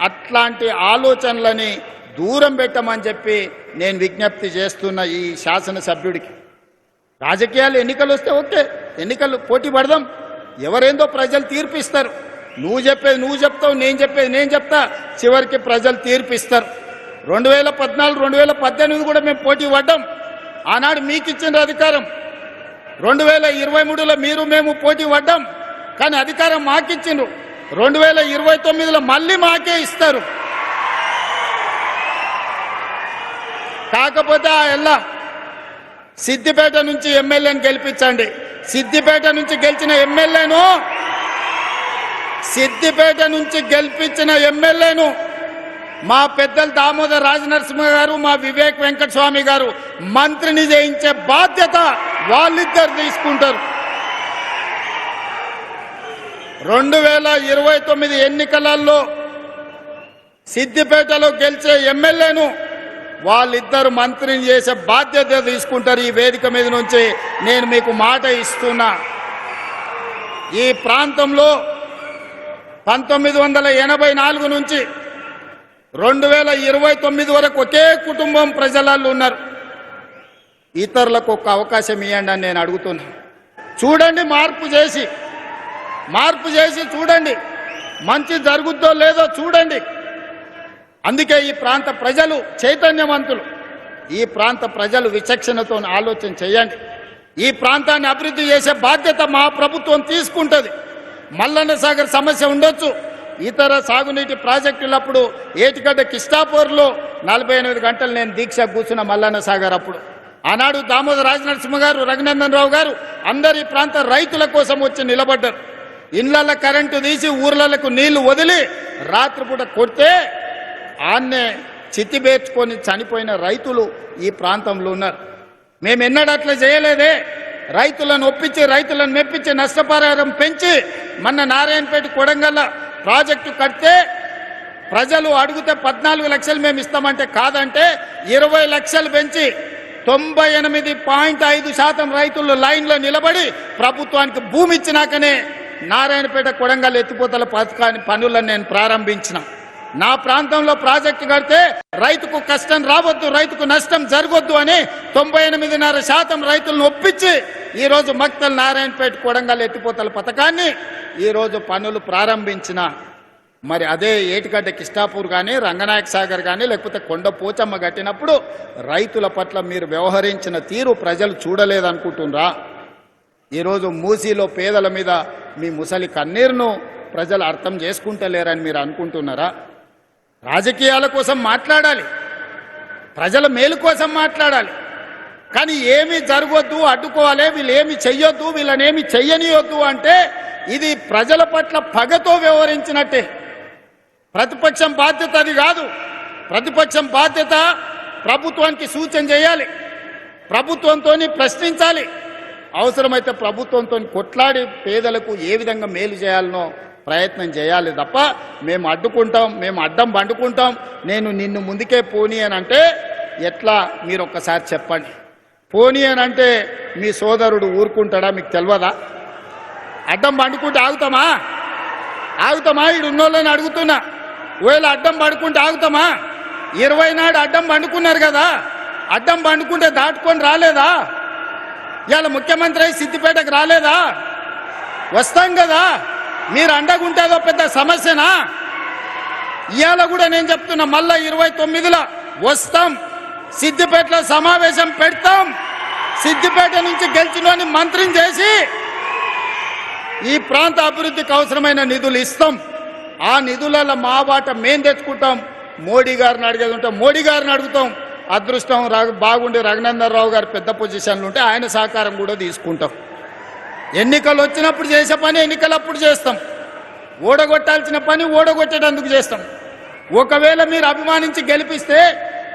అట్లాంటి ఆలోచనలని దూరం పెట్టమని చెప్పి నేను విజ్ఞప్తి చేస్తున్న ఈ శాసనసభ్యుడికి. రాజకీయాలు ఎన్నికలు వస్తే ఓకే, ఎన్నికలు పోటీ పడదాం. ఎవరేందో ప్రజలు తీర్పిస్తారు. నువ్వు చెప్పేది నువ్వు చెప్తావు, నేను చెప్పేది నేను చెప్తా, చివరికి ప్రజలు తీర్పిస్తారు. 2014, 2018 కూడా మేము పోటీ పడ్డాం. ఆనాడు మీకు ఇచ్చిన అధికారం. 2023లో మీరు మేము పోటీ పడ్డాం, కానీ అధికారం మాకిచ్చిండ్రు. 2029లో మళ్ళీ మాకే ఇస్తారు. కాకపోతే ఆ ఎల్లా సిద్దిపేట నుంచి ఎమ్మెల్యేని గెలిపించండి. సిద్దిపేట నుంచి గెలిచిన ఎమ్మెల్యేను మా పెద్దలు దామోదర్ రాజనరసింహ గారు, మా వివేక్ వెంకటస్వామి గారు మంత్రిని చేయించే బాధ్యత వాళ్ళిద్దరు తీసుకుంటారు. 2029 ఎన్నికలలో సిద్దిపేటలో గెలిచే ఎమ్మెల్యేను వాళ్ళిద్దరు మంత్రిని చేసే బాధ్యత తీసుకుంటారు. ఈ వేదిక మీద నుంచి నేను మీకు మాట ఇస్తున్నా. ఈ ప్రాంతంలో 1984 నుంచి 2029 వరకు ఒకే కుటుంబం ప్రజలలో ఉన్నారు. ఇతరులకు ఒక అవకాశం ఇవ్వండి అని నేను అడుగుతున్నా. చూడండి, మార్పు చేసి చూడండి, మంచి జరుగుద్దో లేదో చూడండి. అందుకే ఈ ప్రాంత ప్రజలు చైతన్యవంతులు. ఈ ప్రాంత ప్రజలు విచక్షణతో ఆలోచన చేయండి. ఈ ప్రాంతాన్ని అభివృద్ధి చేసే బాధ్యత మా ప్రభుత్వం తీసుకుంటుంది. మల్లన్న సాగర్ సమస్య ఉండొచ్చు, ఇతర సాగునీటి ప్రాజెక్టులప్పుడు ఏటిగడ్డ కిష్టాపూర్లో 48 గంటలు నేను దీక్ష కూర్చున్న మల్లన్న సాగర్ అప్పుడు. ఆనాడు దామోదర్ రాజనరసింహ గారు, రఘునందన్ రావు గారు అందరి ప్రాంత రైతుల కోసం వచ్చి నిలబడ్డారు. ఇళ్లలో కరెంటు తీసి ఊర్లకు నీళ్లు వదిలి రాత్రిపూట కొడితే ఆన్నే చిత్తిబేర్చుకొని చనిపోయిన రైతులు ఈ ప్రాంతంలో ఉన్నారు. మేము ఎన్నడూ అట్లా చేయలేదే. రైతులను ఒప్పించి, రైతులను మెప్పించి, నష్టపరిహారం పెంచి మొన్న నారాయణపేట కొడంగల్ ప్రాజెక్టు కడితే ప్రజలు అడిగితే 14 లక్షలు మేము ఇస్తామంటే కాదంటే 20 లక్షలు పెంచి 98.5% రైతులు లైన్లో నిలబడి ప్రభుత్వానికి భూమి ఇచ్చినాకనే నారాయణపేట కొడంగల్ ఎత్తిపోతల పనులను నేను ప్రారంభించిన. నా ప్రాంతంలో ప్రాజెక్టు కడితే రైతుకు కష్టం రావద్దు, రైతుకు నష్టం జరగొద్దు అని 98.5% రైతులను ఒప్పించి ఈరోజు మక్తల్ నారాయణపేట కొడంగల్ ఎత్తిపోతల పథకాన్ని ఈరోజు పనులు ప్రారంభించిన. మరి అదే ఏటిగడ్డ కిష్టాపూర్ కానీ, రంగనాయక సాగర్ కానీ, లేకపోతే కొండ పోచమ్మ కట్టినప్పుడు రైతుల పట్ల మీరు వ్యవహరించిన తీరు ప్రజలు చూడలేదనుకుంటున్నారా? ఈరోజు మూసీలో పేదల మీద మీ ముసలి కన్నీరును ప్రజలు అర్థం చేసుకుంటలేరని మీరు అనుకుంటున్నారా? రాజకీయాల కోసం మాట్లాడాలి, ప్రజల మేలు కోసం మాట్లాడాలి, కానీ ఏమీ జరగొద్దు, అడ్డుకోవాలి, వీళ్ళు ఏమి చెయ్యొద్దు, వీళ్ళనేమి చెయ్యనియొద్దు అంటే ఇది ప్రజల పట్ల పగతో వ్యవహరించినట్టే. ప్రతిపక్షం బాధ్యత అది కాదు. ప్రతిపక్షం బాధ్యత ప్రభుత్వానికి సూచన చేయాలి, ప్రభుత్వంతో ప్రశ్నించాలి, అవసరమైతే ప్రభుత్వంతో కొట్లాడి పేదలకు ఏ విధంగా మేలు చేయాలనో ప్రయత్నం చేయాలి తప్ప మేము అడ్డుకుంటాం, మేము అడ్డం పండుకుంటాం, నేను నిన్ను ముందుకే పోనీ అని అంటే ఎట్లా మీరు ఒక్కసారి చెప్పండి. పోనీ అని అంటే మీ సోదరుడు ఊరుకుంటాడా? మీకు తెలియదా? అడ్డం పండుకుంటే ఆగుతామా? ఈడు ఉన్నోళ్ళని అడుగుతున్నా. ఒకవేళ అడ్డం పండుకుంటే ఆగుతామా? 20 నాడు అడ్డం పండుకున్నారు కదా, అడ్డం పండుకుంటే దాటుకొని రాలేదా? ఇవాళ ముఖ్యమంత్రి అయి సిద్దిపేటకు రాలేదా? వస్తాం కదా. మీరు అండగుంటేదో పెద్ద సమస్యనా? ఇవాళ కూడా నేను చెప్తున్నా, మళ్ళా 29లో వస్తాం, సిద్దిపేటలో సమావేశం పెడతాం, సిద్దిపేట నుంచి గెలిచినోని మంత్రిని చేసి ఈ ప్రాంత అభివృద్ధికి అవసరమైన నిధులు ఇస్తాం. ఆ నిధులలో మా బాట మేం తెచ్చుకుంటాం. మోడీ గారిని అడిగేది ఉంటే మోడీ గారిని అడుగుతాం. అదృష్టం బాగుండి రఘునందన్ రావు గారు పెద్ద పొజిషన్లు ఉంటే ఆయన సహకారం కూడా తీసుకుంటాం. ఎన్నికలు వచ్చినప్పుడు చేసే పని ఎన్నికలప్పుడు చేస్తాం. ఓడగొట్టాల్సిన పని ఓడగొట్టేటందుకు చేస్తాం. ఒకవేళ మీరు అభిమానించి గెలిపిస్తే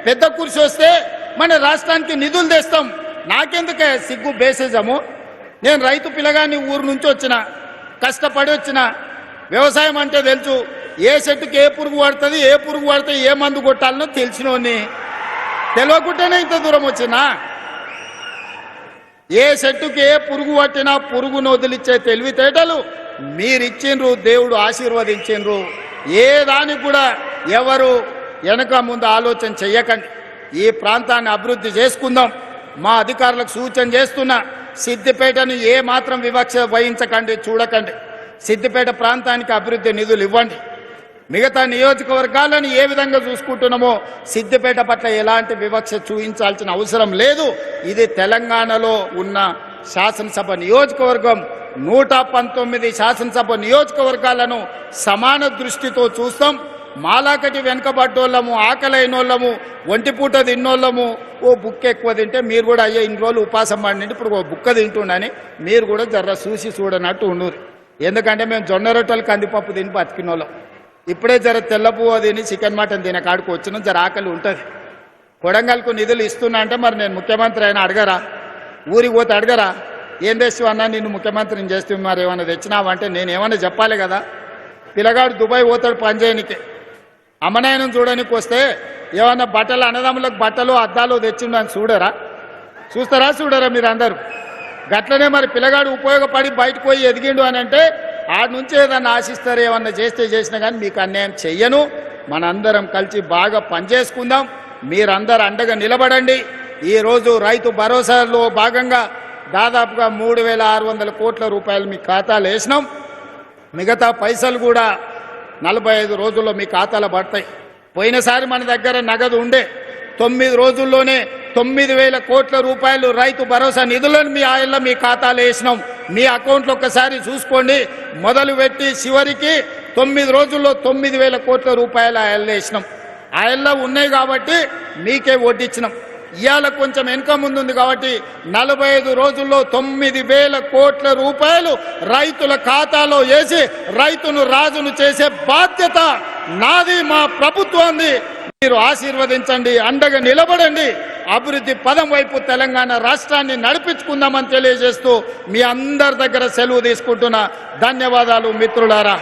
పెద్ద కుర్చీ వస్తే మన రాష్ట్రానికి నిధులు తెస్తాం. నాకెందుకే సిగ్గు బేసిజము? నేను రైతు పిల్లగాని ఊరు నుంచి వచ్చిన, కష్టపడి వచ్చిన, వ్యవసాయం అంటే తెలుసు. ఏ చెట్టుకి ఏ పురుగు పడుతుంది, ఏ పురుగు పడితే ఏ మందు కొట్టాలనో తెలిసినోని. తెలియకుండానే ఇంత దూరం వచ్చినా. ఏ చెట్టుకి ఏ పురుగు పట్టినా పురుగును వదిలిచ్చే తెలివితేటలు మీరిచ్చిండ్రు, దేవుడు ఆశీర్వదించిండ్రు. ఏ దానికి కూడా ఎవరు వెనక ముందు ఆలోచన చెయ్యకండి. ఈ ప్రాంతాన్ని అభివృద్ధి చేసుకుందాం. మా అధికారులకు సూచన చేస్తున్నా, సిద్దిపేటను ఏ మాత్రం వివక్ష వహించకండి, చూడకండి. సిద్దిపేట ప్రాంతానికి అభివృద్ధి నిధులు ఇవ్వండి. మిగతా నియోజకవర్గాలను ఏ విధంగా చూసుకుంటున్నామో సిద్దిపేట పట్ల ఎలాంటి వివక్ష చూపించాల్సిన అవసరం లేదు. ఇది తెలంగాణలో ఉన్న శాసనసభ నియోజకవర్గం. 119 శాసనసభ నియోజకవర్గాలను సమాన దృష్టితో చూస్తాం. మాలాకటి వెనకబడ్డోళ్ళము, ఆకలైనోళ్ళము, ఒంటిపూట తిన్నోళ్ళము, ఓ బుక్ ఎక్కువ తింటే మీరు కూడా అయ్యే ఇన్ని రోజులు ఉపాసం పడినండి ఇప్పుడు ఓ బుక్క తింటుండని మీరు కూడా జర్ర చూసి చూడనట్టు ఉండరు. ఎందుకంటే మేము జొన్న రొట్టెలు కందిపప్పు తిని బతికినోళ్ళం. ఇప్పుడే జర తెల్లపువ్వ తిని చికెన్ మటన్ తినే కాడికి వచ్చిన జర ఆకలి ఉంటుంది. కొడంగల్కు నిధులు ఇస్తున్నా అంటే మరి నేను ముఖ్యమంత్రి అయినా అడగరా? ఊరికి పోతే అడగరా? ఏం తెస్తావు అన్నా, నిన్ను ముఖ్యమంత్రిని చేస్తే మరి ఏమైనా తెచ్చినావంటే నేను ఏమైనా చెప్పాలి కదా. పిల్లగాడు దుబాయ్ పోతాడు పని చేయనికి, అమ్మనాయనం చూడడానికి వస్తే ఏమన్నా బట్టలు అన్నదమ్ములకు బట్టలు అద్దాలు తెచ్చిండు అని చూడరా? చూడరా మీరు అందరూ? గట్లనే మరి పిల్లగాడు ఉపయోగపడి బయటకు పోయి ఎదిగిండు అని అంటే ఆడ నుంచి ఏదన్నా ఆశిస్తారు. ఏమన్నా చేసినా కానీ మీకు అన్యాయం చెయ్యను. మనందరం కలిసి బాగా పనిచేసుకుందాం. మీరందరూ అండగా నిలబడండి. ఈరోజు రైతు భరోసాలో భాగంగా దాదాపుగా 3,600 కోట్ల రూపాయలు మీ ఖాతాలో వేసినాం. మిగతా పైసలు కూడా 45 రోజుల్లో మీ ఖాతాలో పడతాయి. పోయినసారి మన దగ్గర నగదు ఉండే 9 రోజుల్లోనే 9,000 కోట్ల రూపాయలు రైతు భరోసా నిధులను మీ ఆయల్లో మీ ఖాతాలో వేసినాం. మీ అకౌంట్లో ఒక్కసారి చూసుకోండి. మొదలుపెట్టి చివరికి 9 రోజుల్లో 9,000 కోట్ల రూపాయలు ఆయల్లో వేసినాం. ఆయల్లో ఉన్నాయి కాబట్టి మీకే వడ్డిచ్చినాం. ఇవాళ కొంచెం వెనుక ముందుంది కాబట్టి 45 రోజుల్లో 9,000 కోట్ల రూపాయలు రైతుల ఖాతాలో వేసి రైతును రాజును చేసే బాధ్యత నాది, మా ప్రభుత్వాన్ని. మీరు ఆశీర్వదించండి, అండగా నిలబడండి. అభివృద్ధి పదం వైపు తెలంగాణ రాష్ట్రాన్ని నడిపించుకుందామని తెలియజేస్తూ మీ అందరి దగ్గర సెలవు తీసుకుంటున్నా. ధన్యవాదాలు మిత్రులారా.